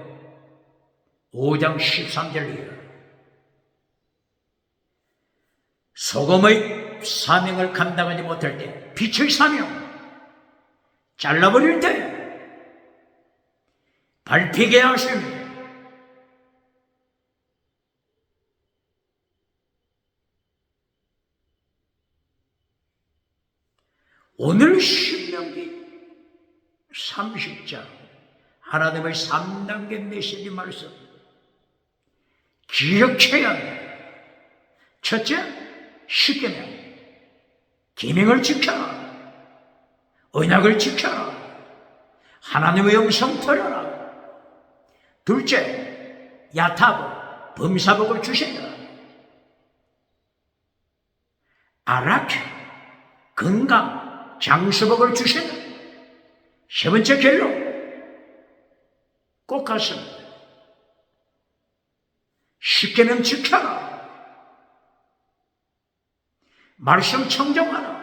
5장 13절이에요. 소금의 사명을 감당하지 못할 때, 빛의 사명 잘라버릴 때 밟히게 하십니다. 오늘 신명기 30장 하나님의 3단계 메시지 말씀 기억해야 합니다. 첫째, 십계명, 계명을 지켜라. 언약을 지켜라. 하나님의 음성 들어라. 둘째, 야타복, 범사복을 주신다. 아락, 건강, 장수복을 주신다. 세 번째 결론, 꼭 같습니다. 십계명 지켜라. 말씀 청정하라.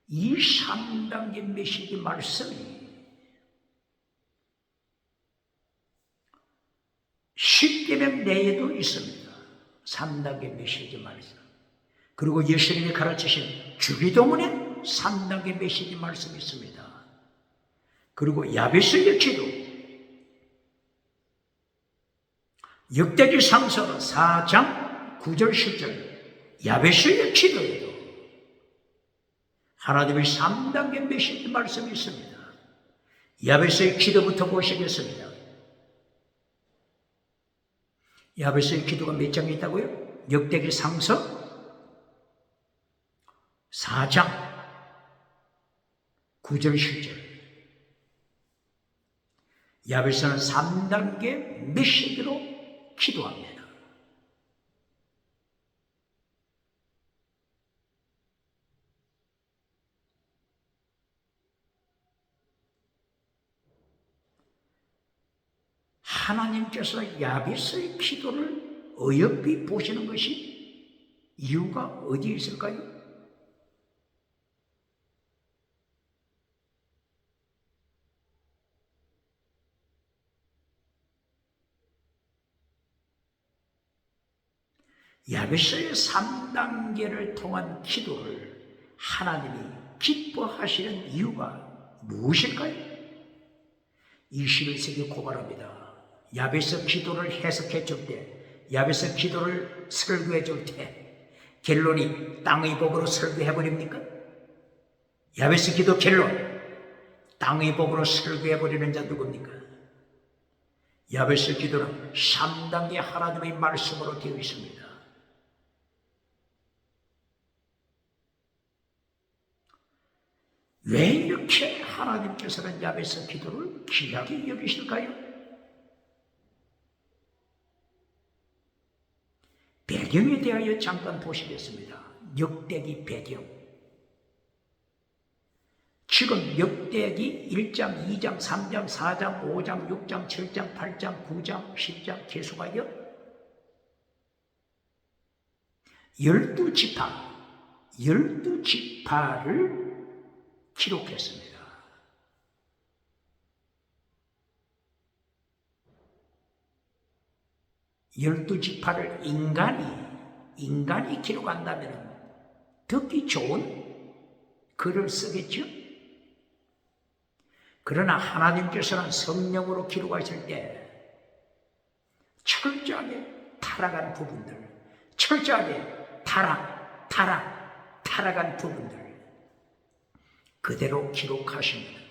이 3단계 메시지 말씀이 십계명 내에도 있습니다. 3단계 메시지 말씀. 그리고 예수님이 가르치신 주기도문에 3단계 메시지 말씀이 있습니다. 그리고 야베스의 기도, 역대기상서 4장 9절 10절 야베스의 기도에도 하나님의 3단계 메시지 말씀이 있습니다. 야베스의 기도부터 보시겠습니다. 야베스의 기도가 몇 장이 있다고요? 역대기상서 4장 9절 10절. 야베스는 3단계 메시지로 기도합니다. 하나님께서 야베스의 기도를 어여삐 보시는 것이 이유가 어디에 있을까요? 야베스의 3단계를 통한 기도를 하나님이 기뻐하시는 이유가 무엇일까요? 21세기 고발합니다. 야베스 기도를 해석해 줄 때, 야베스 기도를 설교해 줄 때 결론이 땅의 복으로 설교해 버립니까? 야베스 기도 결론, 땅의 복으로 설교해 버리는 자 누굽니까? 야베스 기도는 3단계 하나님의 말씀으로 되어 있습니다. 왜 이렇게 하나님께서는 야베스 기도를 귀하게 여기실까요? 배경에 대하여 잠깐 보시겠습니다. 역대기 배경. 지금 역대기 1장, 2장, 3장, 4장, 5장, 6장, 7장, 8장, 9장, 10장 개수가요 12지파를 기록했습니다. 열두 지파를 인간이 기록한다면 듣기 좋은 글을 쓰겠죠? 그러나 하나님께서는 성령으로 기록하실 때 철저하게 타락한 부분들, 철저하게 타락한 부분들 그대로 기록하십니다.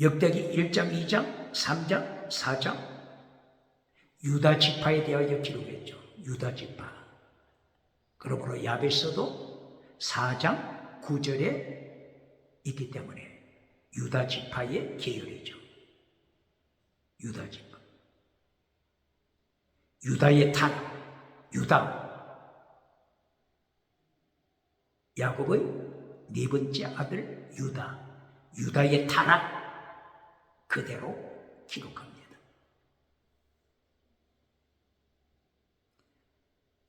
역대기 1장, 2장, 3장, 4장 유다 지파에 대하여 기록했죠. 유다 지파. 그러므로 야베스도 4장 9절에 있기 때문에 유다 지파의 계열이죠. 유다 지파. 유다의 타락. 유다. 야곱의 네 번째 아들 유다. 유다의 타락 그대로 기록합니다.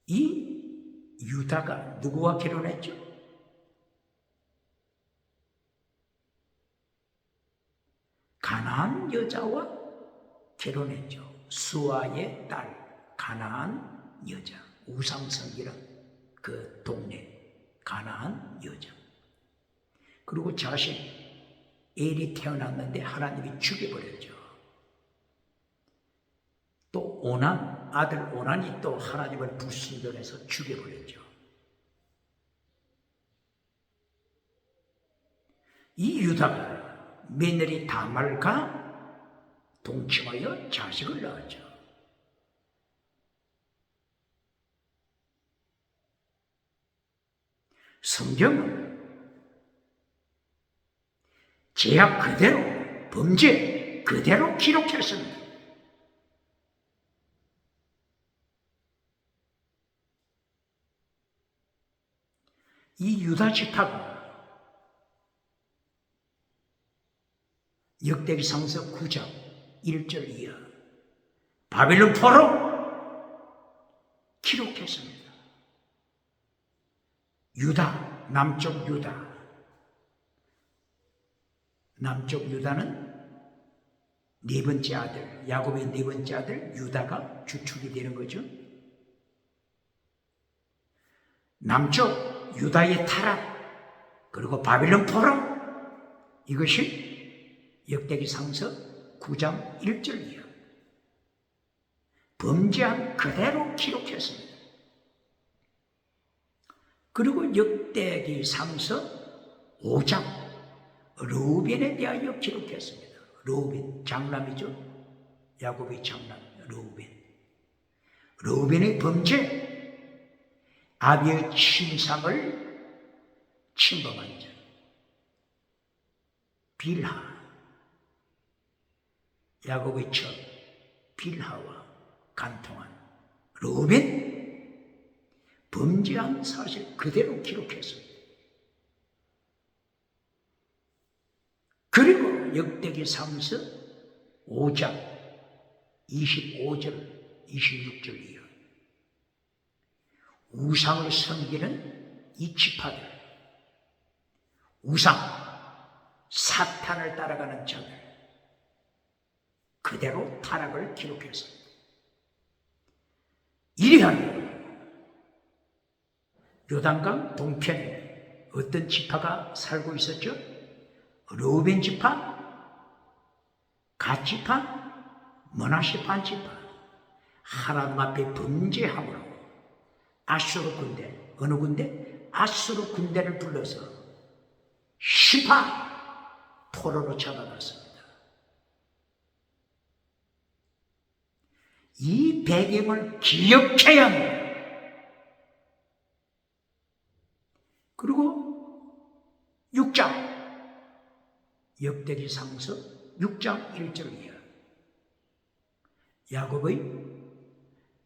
이 유다가 누구와 결혼했죠? 가나안 여자와 결혼했죠. 수아의 딸 가나안 여자. 우상성이란 그 동네 가나안 여자. 그리고 자신 엘이 태어났는데 하나님이 죽여버렸죠. 또 오난, 아들 오난이 또 하나님을 불순종해서 죽여버렸죠. 이 유다가 며느리 다말과 동침하여 자식을 낳았죠. 성경은 죄악 그대로, 범죄 그대로 기록했습니다. 이 유다 지파가 역대기상서 9장 1절 이하 바벨론 포로 기록했습니다. 유다, 남쪽 유다. 남쪽 유다는 네 번째 아들, 야곱의 네 번째 아들 유다가 주축이 되는 거죠. 남쪽 유다의 타락, 그리고 바벨론 포로, 이것이 역대기상서 9장 1절 이하 범죄한 그대로 기록했습니다. 그리고 역대기상서 5장 르우벤에 대하여 기록했습니다. 르우벤, 장남이죠. 야곱의 장남 르우벤. 르우벤의 범죄, 아비의 침상을 침범한 자. 빌하, 야곱의 첫 빌하와 간통한 르우벤, 범죄한 사실 그대로 기록했습니다. 그리고 역대기상서 5장 25절 26절 이하 우상을 섬기는 이 지파들, 우상, 사탄을 따라가는 자들 그대로 타락을 기록했습니다. 이리하여 요단강 동편에 어떤 지파가 살고 있었죠? 르우벤 지파, 갓 지파, 므낫세 반 지파. 하나님 앞에 범죄함으로 아수르 군대, 어느 군대? 아수르 군대를 불러서 시파 포로로 잡아갔습니다. 이 배경을 기억해야 합니다. 그리고 6장 역대기상서 6장 1절 이하 야곱의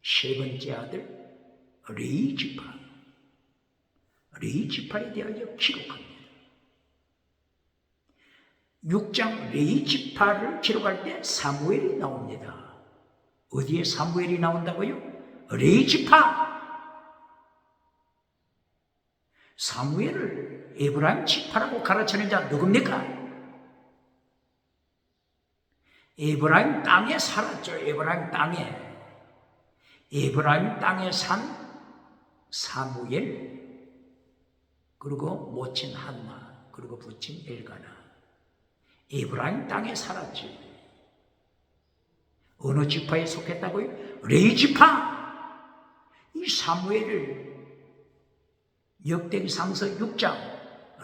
세 번째 아들 레위 지파, 레위 지파에 대하여 기록합니다. 6장 레위 지파를 기록할 때 사무엘이 나옵니다. 어디에 사무엘이 나온다고요? 레위 지파. 사무엘을 에브라임 지파라고 가르치는 자 누굽니까? 에브라임 땅에 살았죠. 에브라임 땅에 산 사무엘, 그리고 모친 한나, 그리고 부친 엘가나. 에브라임 땅에 살았지. 어느 지파에 속했다고요? 레위 지파. 이 사무엘을 역대기상서 6장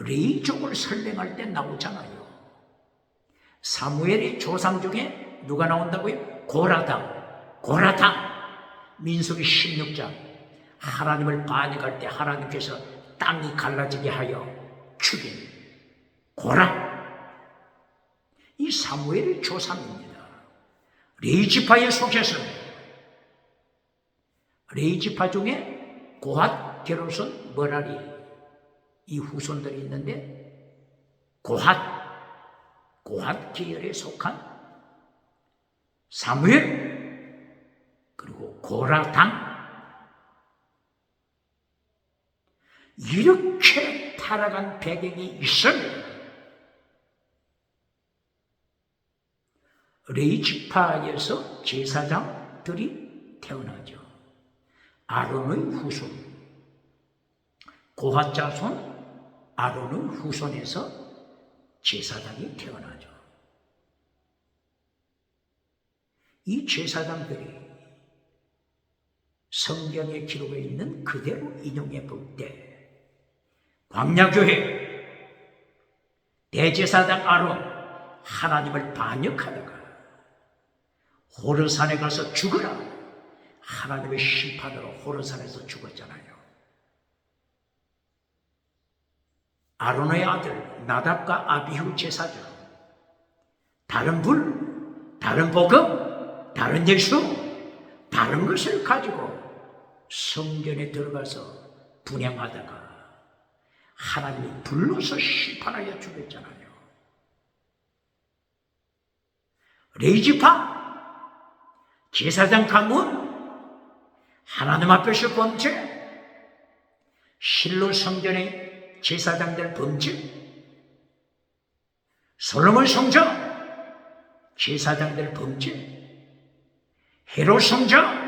레위족을 설명할 때 나오잖아요. 사무엘의 조상 중에 누가 나온다고요? 고라당. 고라당. 민수기 16장. 하나님을 반역할 때 하나님께서 땅이 갈라지게 하여 죽인 고라. 이 사무엘의 조상입니다. 레위지파에 속했습니다. 레위지파 중에 고핫, 게르손, 머라리 이 후손들이 있는데 고핫 계열에 속한 사무엘 그리고 고라당 이렇게 타락한 배경이 있습니다. 레위지파에서 제사장들이 태어나죠. 아론의 후손, 고핫 자손 아론의 후손에서 제사장이 태어나죠. 이 제사장들이 성경의 기록에 있는 그대로 인용해 볼 때 광야교회 대제사장 아론 하나님을 반역하다가 호르산에 가서 죽으라 하나님의 심판으로 호르산에서 죽었잖아요. 아론의 아들 나답과 아비후 제사장 다른 불, 다른 복음, 다른 예수, 다른 것을 가지고 성전에 들어가서 분향하다가 하나님이 불러서 심판하여 죽였잖아요. 레위지파 제사장 가문 하나님 앞에서 범죄, 실로 성전의 제사장들 범죄, 솔로몬 성전 제사장들 범죄, 헤롯 성전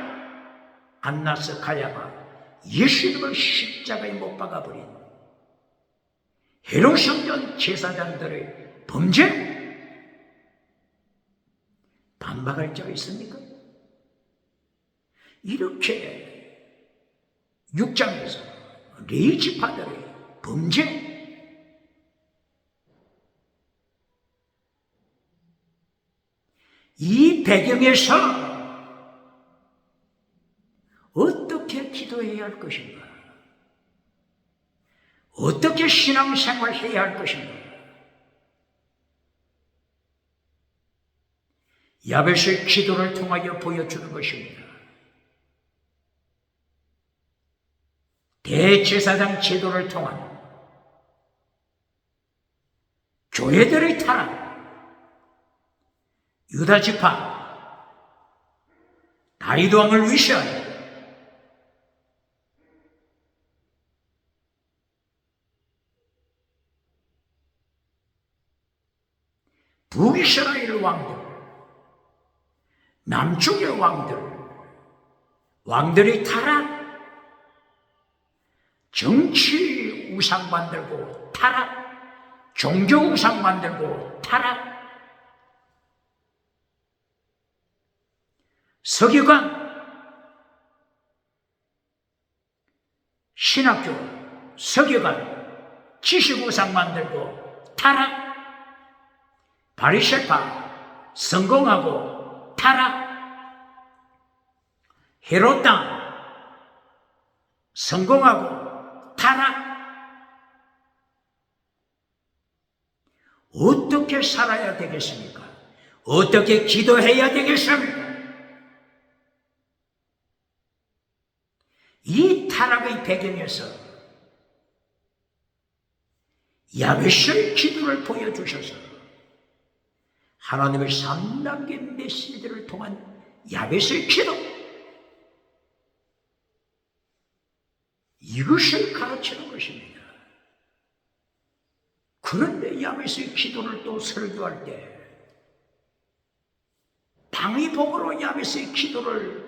안나스 가야가 예수님을 십자가에 못 박아버린 헤롯 성전 제사장들의 범죄 반박할 자가 있습니까? 이렇게 6장에서 레위지파들의 범죄 이 배경에서 어떻게 기도해야 할 것인가? 어떻게 신앙생활 해야 할 것인가? 야베스의 기도를 통하여 보여주는 것입니다. 대제사장 제도를 통한 교회들의 타락, 유다지파 다윗 왕을 위시하여 북이스라엘 왕들, 남쪽의 왕들의 타락, 정치 우상 만들고 타락, 종교 우상 만들고 타락, 서기관, 신학교, 서기관, 지식 우상 만들고 타락, 바리새파 성공하고 타락, 헤롯 땅 성공하고 타락. 어떻게 살아야 되겠습니까? 어떻게 기도해야 되겠습니까? 이 타락의 배경에서 야베스의 기도를 보여주셔서 하나님의 3단계 메시지를 통한 야베스의 기도, 이것을 가르치는 것입니다. 그런데 야베스의 기도를 또 설교할 때 땅의 복으로 야베스의 기도를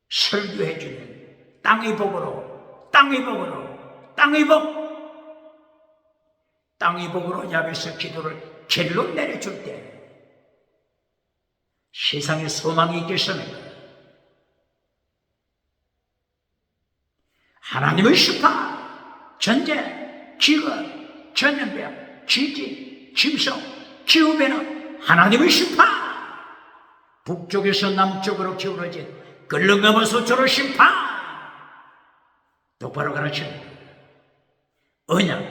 설교해 주는 땅의 복으로 야베스의 기도를 결론 내려줄 때 세상에 소망이 있겠습니까? 하나님의 심판, 전쟁, 기근, 전염병, 지진, 짐승, 기후변화, 하나님의 심판, 북쪽에서 남쪽으로 기울어진 끌렁가마 소초로 심판 똑바로 가르칩니다. 언약,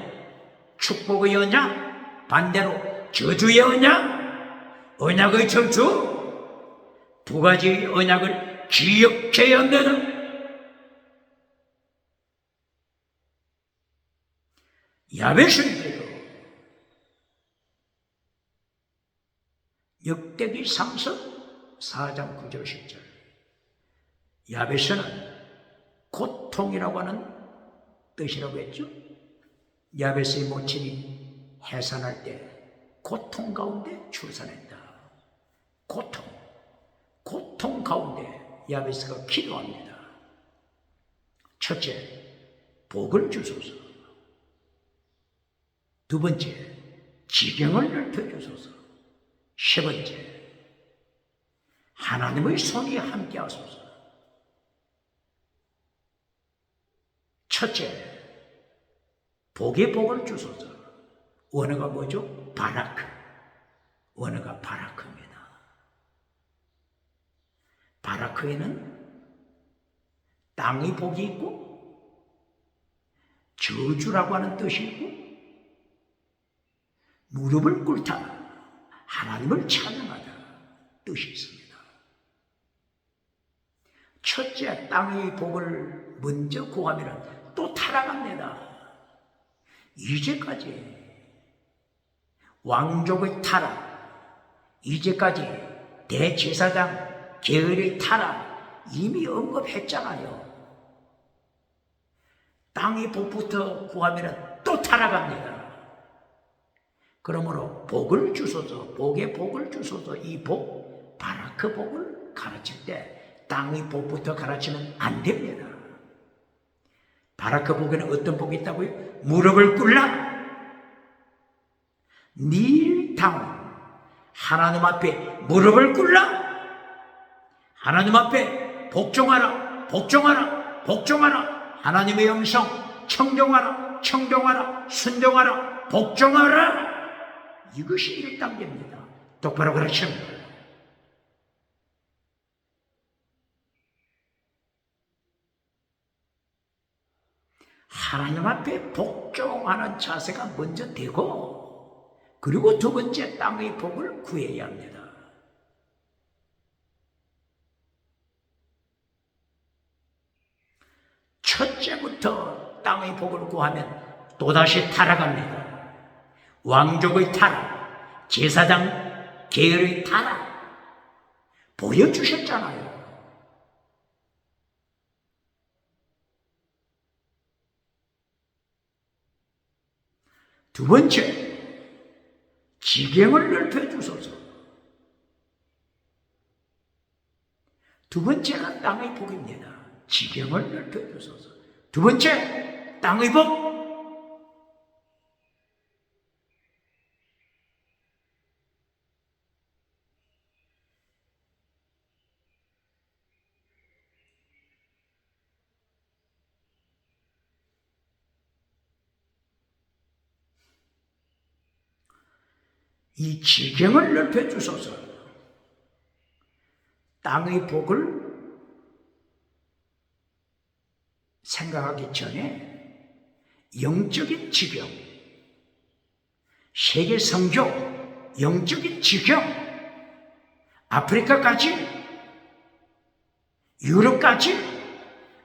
축복의 언약, 반대로 저주의 언약, 언약의 저주, 두 가지 언약을 기억해야 한다는 야베스님께서 역대기 3서 4장 9절 10절 야베스는 고통이라고 하는 뜻이라고 했죠. 야베스의 모친이 해산할 때 고통 가운데 출산했다. 고통 가운데 야베스가 기도합니다. 첫째, 복을 주소서. 두 번째, 지경을 넓혀주소서. 세 번째, 하나님의 손이 함께하소서. 첫째, 복의 복을 주소서. 원어가 뭐죠? 바라크. 원어가 바라크입니다. 바라크에는 땅의 복이 있고 저주라고 하는 뜻이 있고 무릎을 꿇다, 하나님을 찬양하다 뜻이 있습니다. 첫째, 땅의 복을 먼저 구하면 또 타락합니다. 이제까지 왕족의 타락, 이제까지 대제사장 계열의 타락 이미 언급했잖아요. 땅의 복부터 구하면 또 타락합니다. 그러므로 복을 주소서, 복의 복을 주소서. 이 복, 바라크 복을 가르칠 때 땅의 복부터 가르치면 안 됩니다. 바라크 복에는 어떤 복이 있다고요? 무릎을 꿇라, kneel 하나님 앞에 무릎을 꿇라, 하나님 앞에 복종하라, 하나님의 영성 청종하라, 순종하라, 복종하라. 이것이 1단계입니다. 똑바로 가르칩니다. 하나님 앞에 복종하는 자세가 먼저 되고, 그리고 두 번째 땅의 복을 구해야 합니다. 첫째부터 땅의 복을 구하면 또다시 타락합니다. 왕족의 타락, 제사장 계열의 타락 보여주셨잖아요. 두 번째, 지경을 넓혀주소서. 두 번째가 땅의 복입니다. 지경을 넓혀주소서. 두 번째, 땅의 복. 이 지경을 넓혀주소서. 땅의 복을 생각하기 전에 영적인 지경, 세계 선교, 영적인 지경, 아프리카까지, 유럽까지,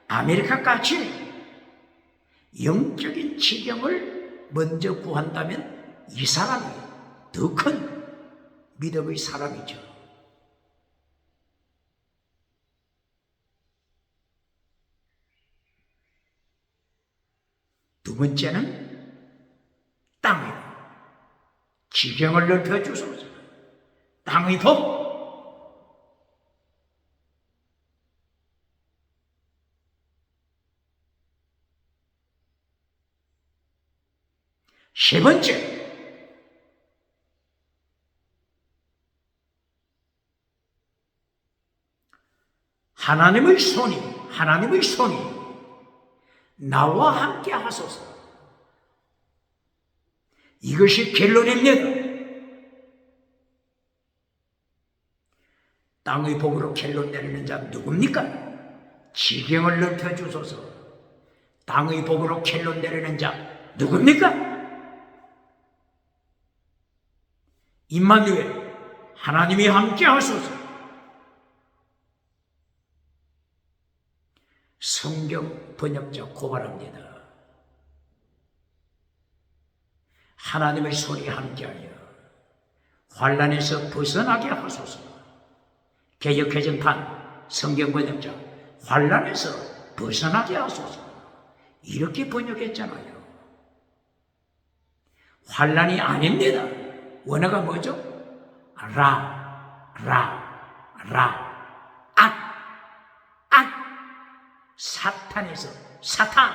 아메리카까지 영적인 지경을 먼저 구한다면 이 사람이 더 큰 믿음의 사람이죠. 두 번째는 땅이요. 지경을 넓혀주소서. 땅의 복. 세 번째, 하나님의 손이 나와 함께 하소서. 이것이 결론입니다. 땅의 복으로 켈론 내리는 자 누굽니까? 지경을 넓혀주소서. 땅의 복으로 켈론 내리는 자 누굽니까? 임마누엘, 하나님이 함께 하소서. 성경 번역자 고발합니다. 하나님의 손이 함께하여 환난에서 벗어나게 하소서. 개역개정판 성경 번역자 환난에서 벗어나게 하소서. 이렇게 번역했잖아요. 환난이 아닙니다. 원어가 뭐죠? 사탄에서, 사탄,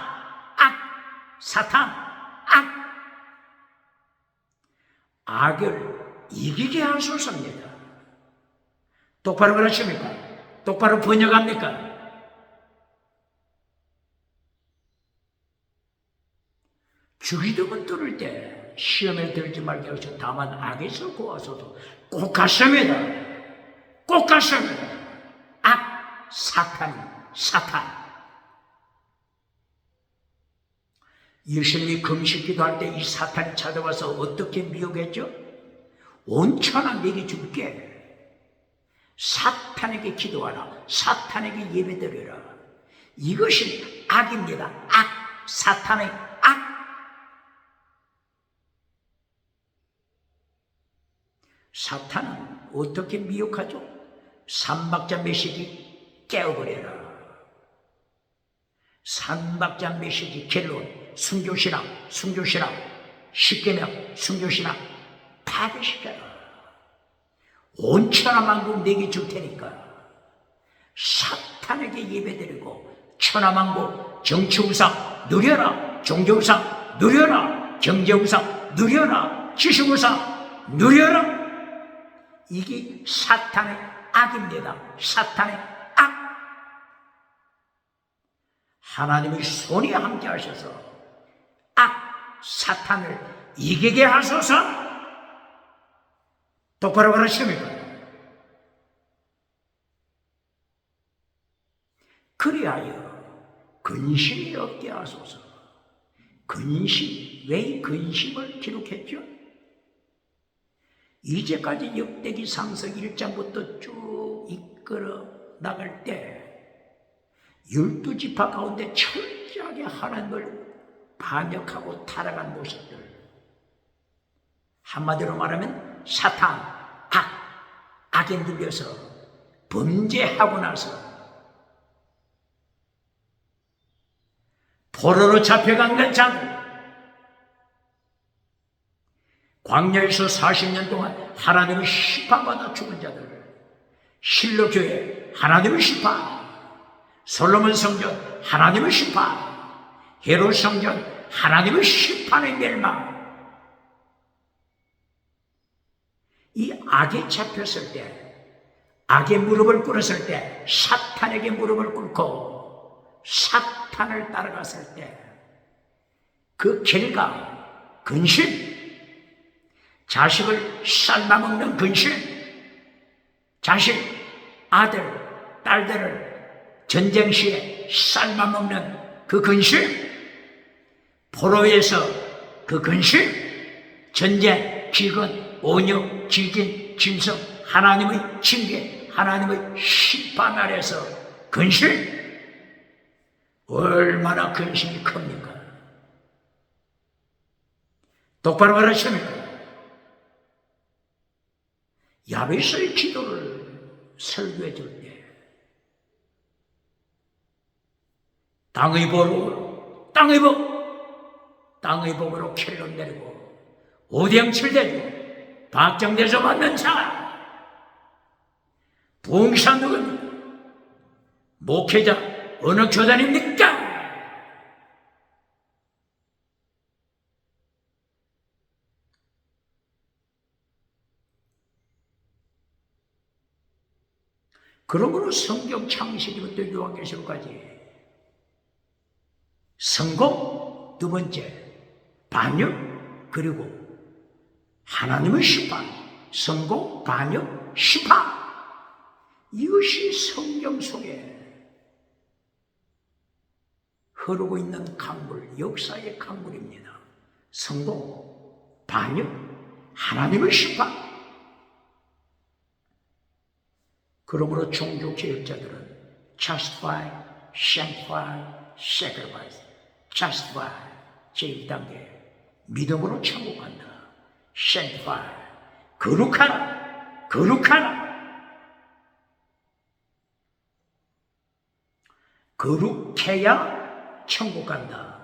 악을 이기게 하소서입니다. 똑바로 그러십니까? 똑바로 번역합니까? 주기도문 뚫을 때 시험에 들지 말게 하시고 다만 악에서 구하소서. 꼭 갔습니다. 꼭 갔습니다. 사탄. 예수님이 금식기도 할 때 이 사탄이 찾아와서 어떻게 미혹했죠? 온 천하 내게 줄게. 사탄에게 기도하라. 사탄에게 예배드려라. 이것이 악입니다. 사탄의 악. 사탄은 어떻게 미혹하죠? 삼박자 메시지 깨어버려라. 삼박자 메시지 켈론, 순교신앙, 십계명, 순교신앙 파괴시켜라. 온 천하만국 내게 줄 테니까 사탄에게 예배드리고 천하만국 정치우상 누려라. 종교우상 누려라. 경제우상 누려라. 지식우상 누려라. 이게 사탄의 악입니다. 사탄의 악. 하나님의 손이 함께 하셔서 사탄을 이기게 하소서. 똑바로 그러십니까? 그리하여 근심이 없게 하소서. 근심, 왜 근심을 기록했죠? 이제까지 역대기 상석 1장부터 쭉 이끌어 나갈 때 12지파 가운데 철저하게 하나님을 반역하고 타락한 모습들, 한마디로 말하면 사탄, 악에 눌려서 범죄하고 나서 포로로 잡혀간 자들, 광야에서 40년 동안 하나님의 심판받아 죽은 자들, 실로 교회 하나님의 심판, 솔로몬 성전 하나님의 심판, 헤롯 성전 하나님의 심판의 멸망. 이 악에 잡혔을 때, 악의 무릎을 꿇었을 때, 사탄에게 무릎을 꿇고 사탄을 따라갔을 때 그 결과 근심, 자식을 삶아먹는 근심, 자식, 아들, 딸들을 전쟁 시에 삶아먹는 그 근심, 포로에서 그 근심, 전쟁, 기근, 온역, 지진, 짐승, 하나님의 징계, 하나님의 심판 아래서 근심, 얼마나 근심이 큽니까? 똑바로 말하십니까? 야베스의 기도를 설교해 줄 때 땅의 복으로 켈론 내리고 오대양칠대주 박정대에서 만난 자 부흥사 누굽니까? 목회자 어느 교단입니까? 그러므로 성경 창세기부터 요한계시록까지 성공, 두 번째 반역, 그리고 하나님의 심판. 성공, 반역, 심판. 이것이 성경 속에 흐르고 있는 강물, 역사의 강물입니다. 성공, 반역, 하나님의 심판. 그러므로 종교개혁자들은 justify, sanctify, sacrifice. justify, 제1단계 믿음으로 천국 간다. sanctify, 거룩하라, 거룩하라. 거룩해야 천국 간다.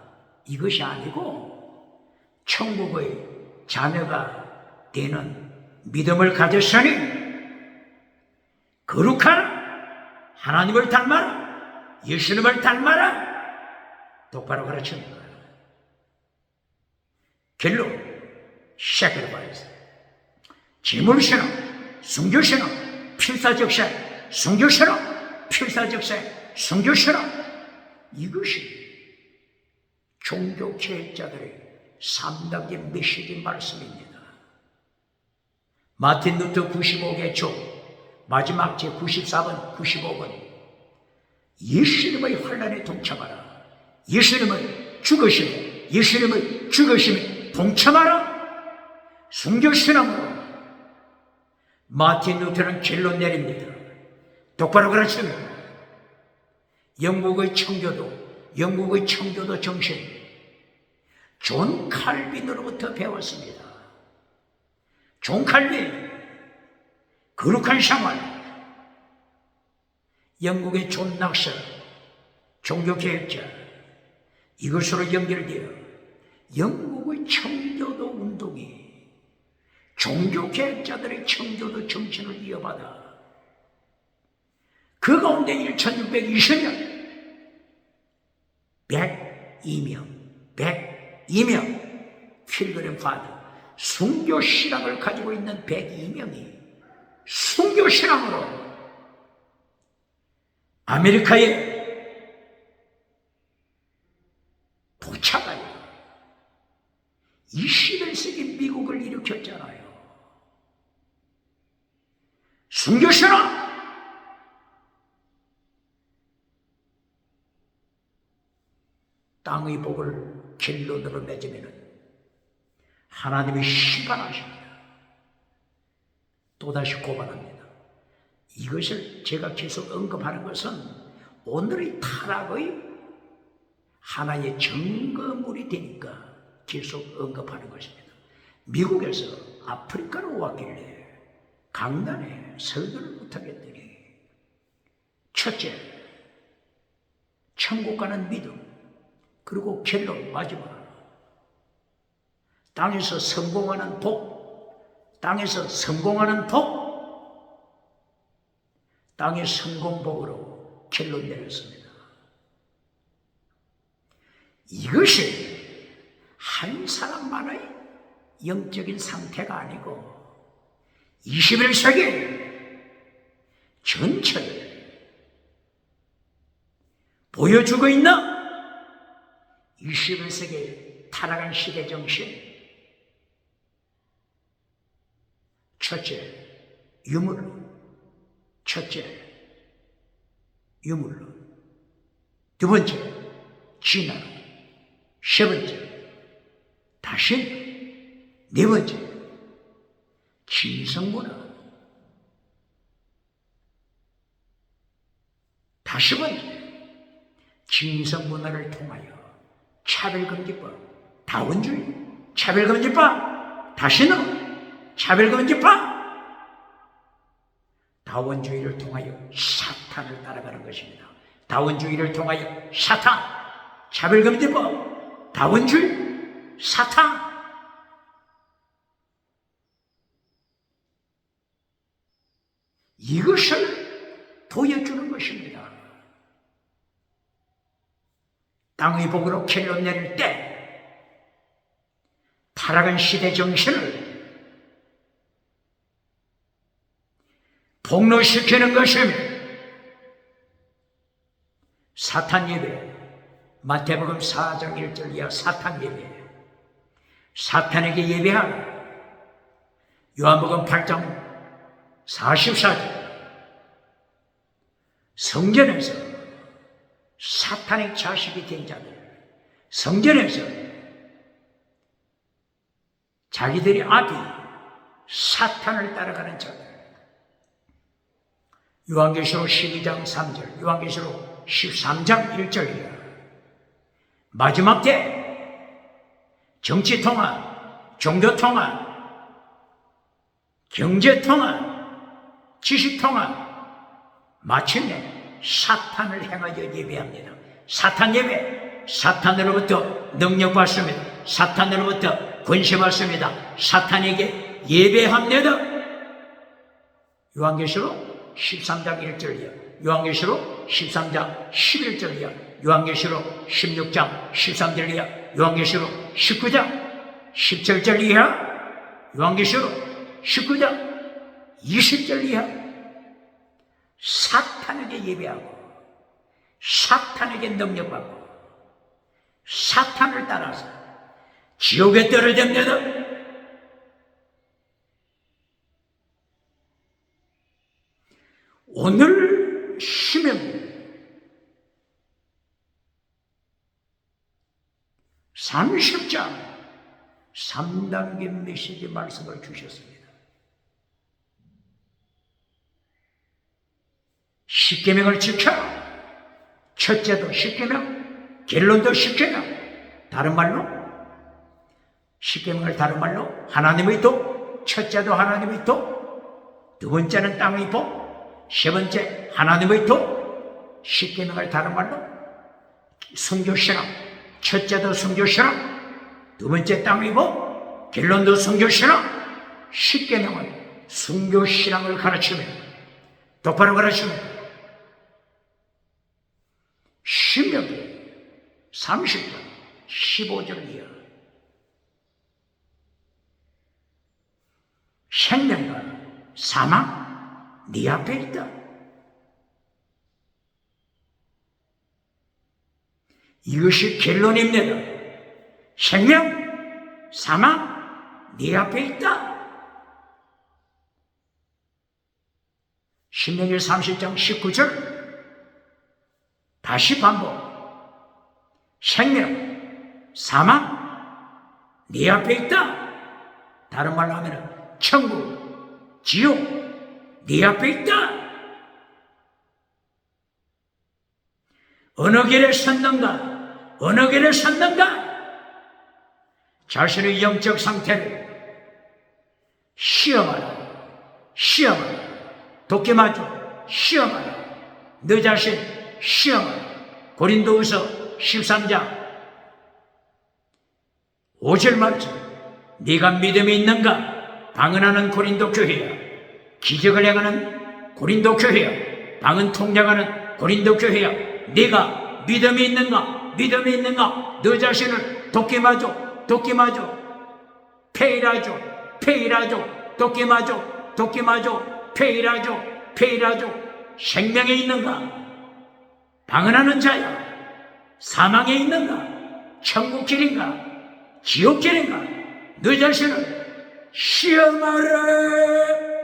이것이 아니고 천국의 자녀가 되는 믿음을 가졌으니 거룩하라, 하나님을 닮아라, 예수님을 닮아라. 똑바로 가르치는 거예요. 결론, sacrifice, 제물신앙, 순교신앙, 필사적생, 순교신앙, 필사적생, 순교신앙. 이것이 종교개혁자들의 3단계 메시지 말씀입니다. 마틴 루터 95개 조 마지막 제 94번, 95번. 예수님의 환난에 동참하라. 예수님의 죽으심에, 예수님의 죽으심에 동참하라. 순교신앙으로 마틴 루터는 결론 내립니다. 똑바로 가르칩니다. 영국의 청교도 정신, 존 칼빈으로부터 배웠습니다. 존 칼빈, 거룩한 생활. 영국의 존 낙서, 종교개혁자, 이것으로 연결되어 영국의 청교도 운동이 종교개혁자들의 청교도 정신을 이어받아 그 가운데 1620년 102명 필그림 파더 순교신앙을 가지고 있는 102명이 순교신앙으로 아메리카에 도착하여 21세기 미국을 일으켰잖아요. 순교신앙. 땅의 복을 결론으로 맺으면 하나님이 심판하십니다. 또다시 고발합니다. 이것을 제가 계속 언급하는 것은 오늘의 타락의 하나의 증거물이 되니까 계속 언급하는 것입니다. 미국에서 아프리카로 왔길래 강단에 설교를 못하겠더니 첫째, 천국 가는 믿음. 그리고 결론 마지막, 땅에서 성공하는 복, 땅에서 성공하는 복, 땅의 성공복으로 결론 내렸습니다. 이것이 한 사람만의 영적인 상태가 아니고 21세기 전체를 보여주고 있는 21세기 타락한 시대 정신. 첫째, 유물론. 두 번째, 진화론. 세 번째, 다신. 네 번째, 진성문화. 다섯 번째, 진성문화를 통하여 차별금지법, 다원주의, 차별금지법, 다시는 차별금지법, 다원주의를 통하여 사탄을 따라가는 것입니다. 다원주의를 통하여 사탄, 차별금지법, 다원주의, 사탄. 이것을 보여주는 것입니다. 땅의 복으로 결론 내릴 때 타락한 시대 정신을 폭로시키는 것입니다. 사탄 예배, 마태복음 4장 1절 이하 사탄 예배, 사탄에게 예배하라. 요한복음 8장 44절, 성전에서 사탄의 자식이 된 자들, 성전에서 자기들의 아비 사탄을 따라가는 자들, 요한계시록 12장 3절, 요한계시록 13장 1절이야. 마지막 때 정치통합, 종교통합, 경제통합, 지식통합, 마침내 사탄을 향하여 예배합니다. 사탄 예배, 사탄으로부터 능력받습니다. 사탄으로부터 권세받습니다. 사탄에게 예배합니다. 요한계시록 13장 1절이야. 요한계시록 13장 11절이야. 요한계시록 16장 13절이야. 요한계시록 19장 17절 이하. 요한계시록 19장 20절 이하. 사탄에게 예배하고 사탄에게 능력받고 사탄을 따라서 지옥에 떨어집니다. 오늘 시면 30장 3단계 메시지 말씀을 주셨습니다. 십계명을 지켜. 첫째도 십계명, 결론도 십계명. 다른 말로 십계명을 다른 말로 하나님의 도, 첫째도 하나님의 도, 두 번째는 땅의 복, 세 번째 하나님의 도. 십계명을 다른 말로 순교신앙, 첫째도 순교신앙, 두 번째 땅의 복, 결론도 순교신앙. 십계명은 순교신앙을 가르치면 똑바로 가르치면 신명기 30장 15절 이하. 생명과 사망 네 앞에 있다. 이것이 결론입니다. 생명, 사망 네 앞에 있다. 신명기 30장 19절 다시 반복. 생명, 사망 네 앞에 있다. 다른 말로 하면 천국, 지옥 네 앞에 있다. 어느 길에 섰는가? 어느 길에 섰는가? 자신의 영적 상태를 시험하라. 시험하라. 도끼마저 시험하라. 너 자신 시험하라. 고린도후서 13장 5절 말씀. 네가 믿음이 있는가? 방언하는 고린도 교회야. 기적을 행하는 고린도 교회야. 방언 통역하는 고린도 교회야. 네가 믿음이 있는가? 믿음이 있는가? 너 자신을 도끼마저 도끼마저 페이라죠. 페이라죠. 도끼마저 도끼마저 페이라죠. 페이라죠. 생명에 있는가? 방언하는 자야. 사망에 있는가? 천국길인가? 지옥길인가? 너 자신을 시험하라.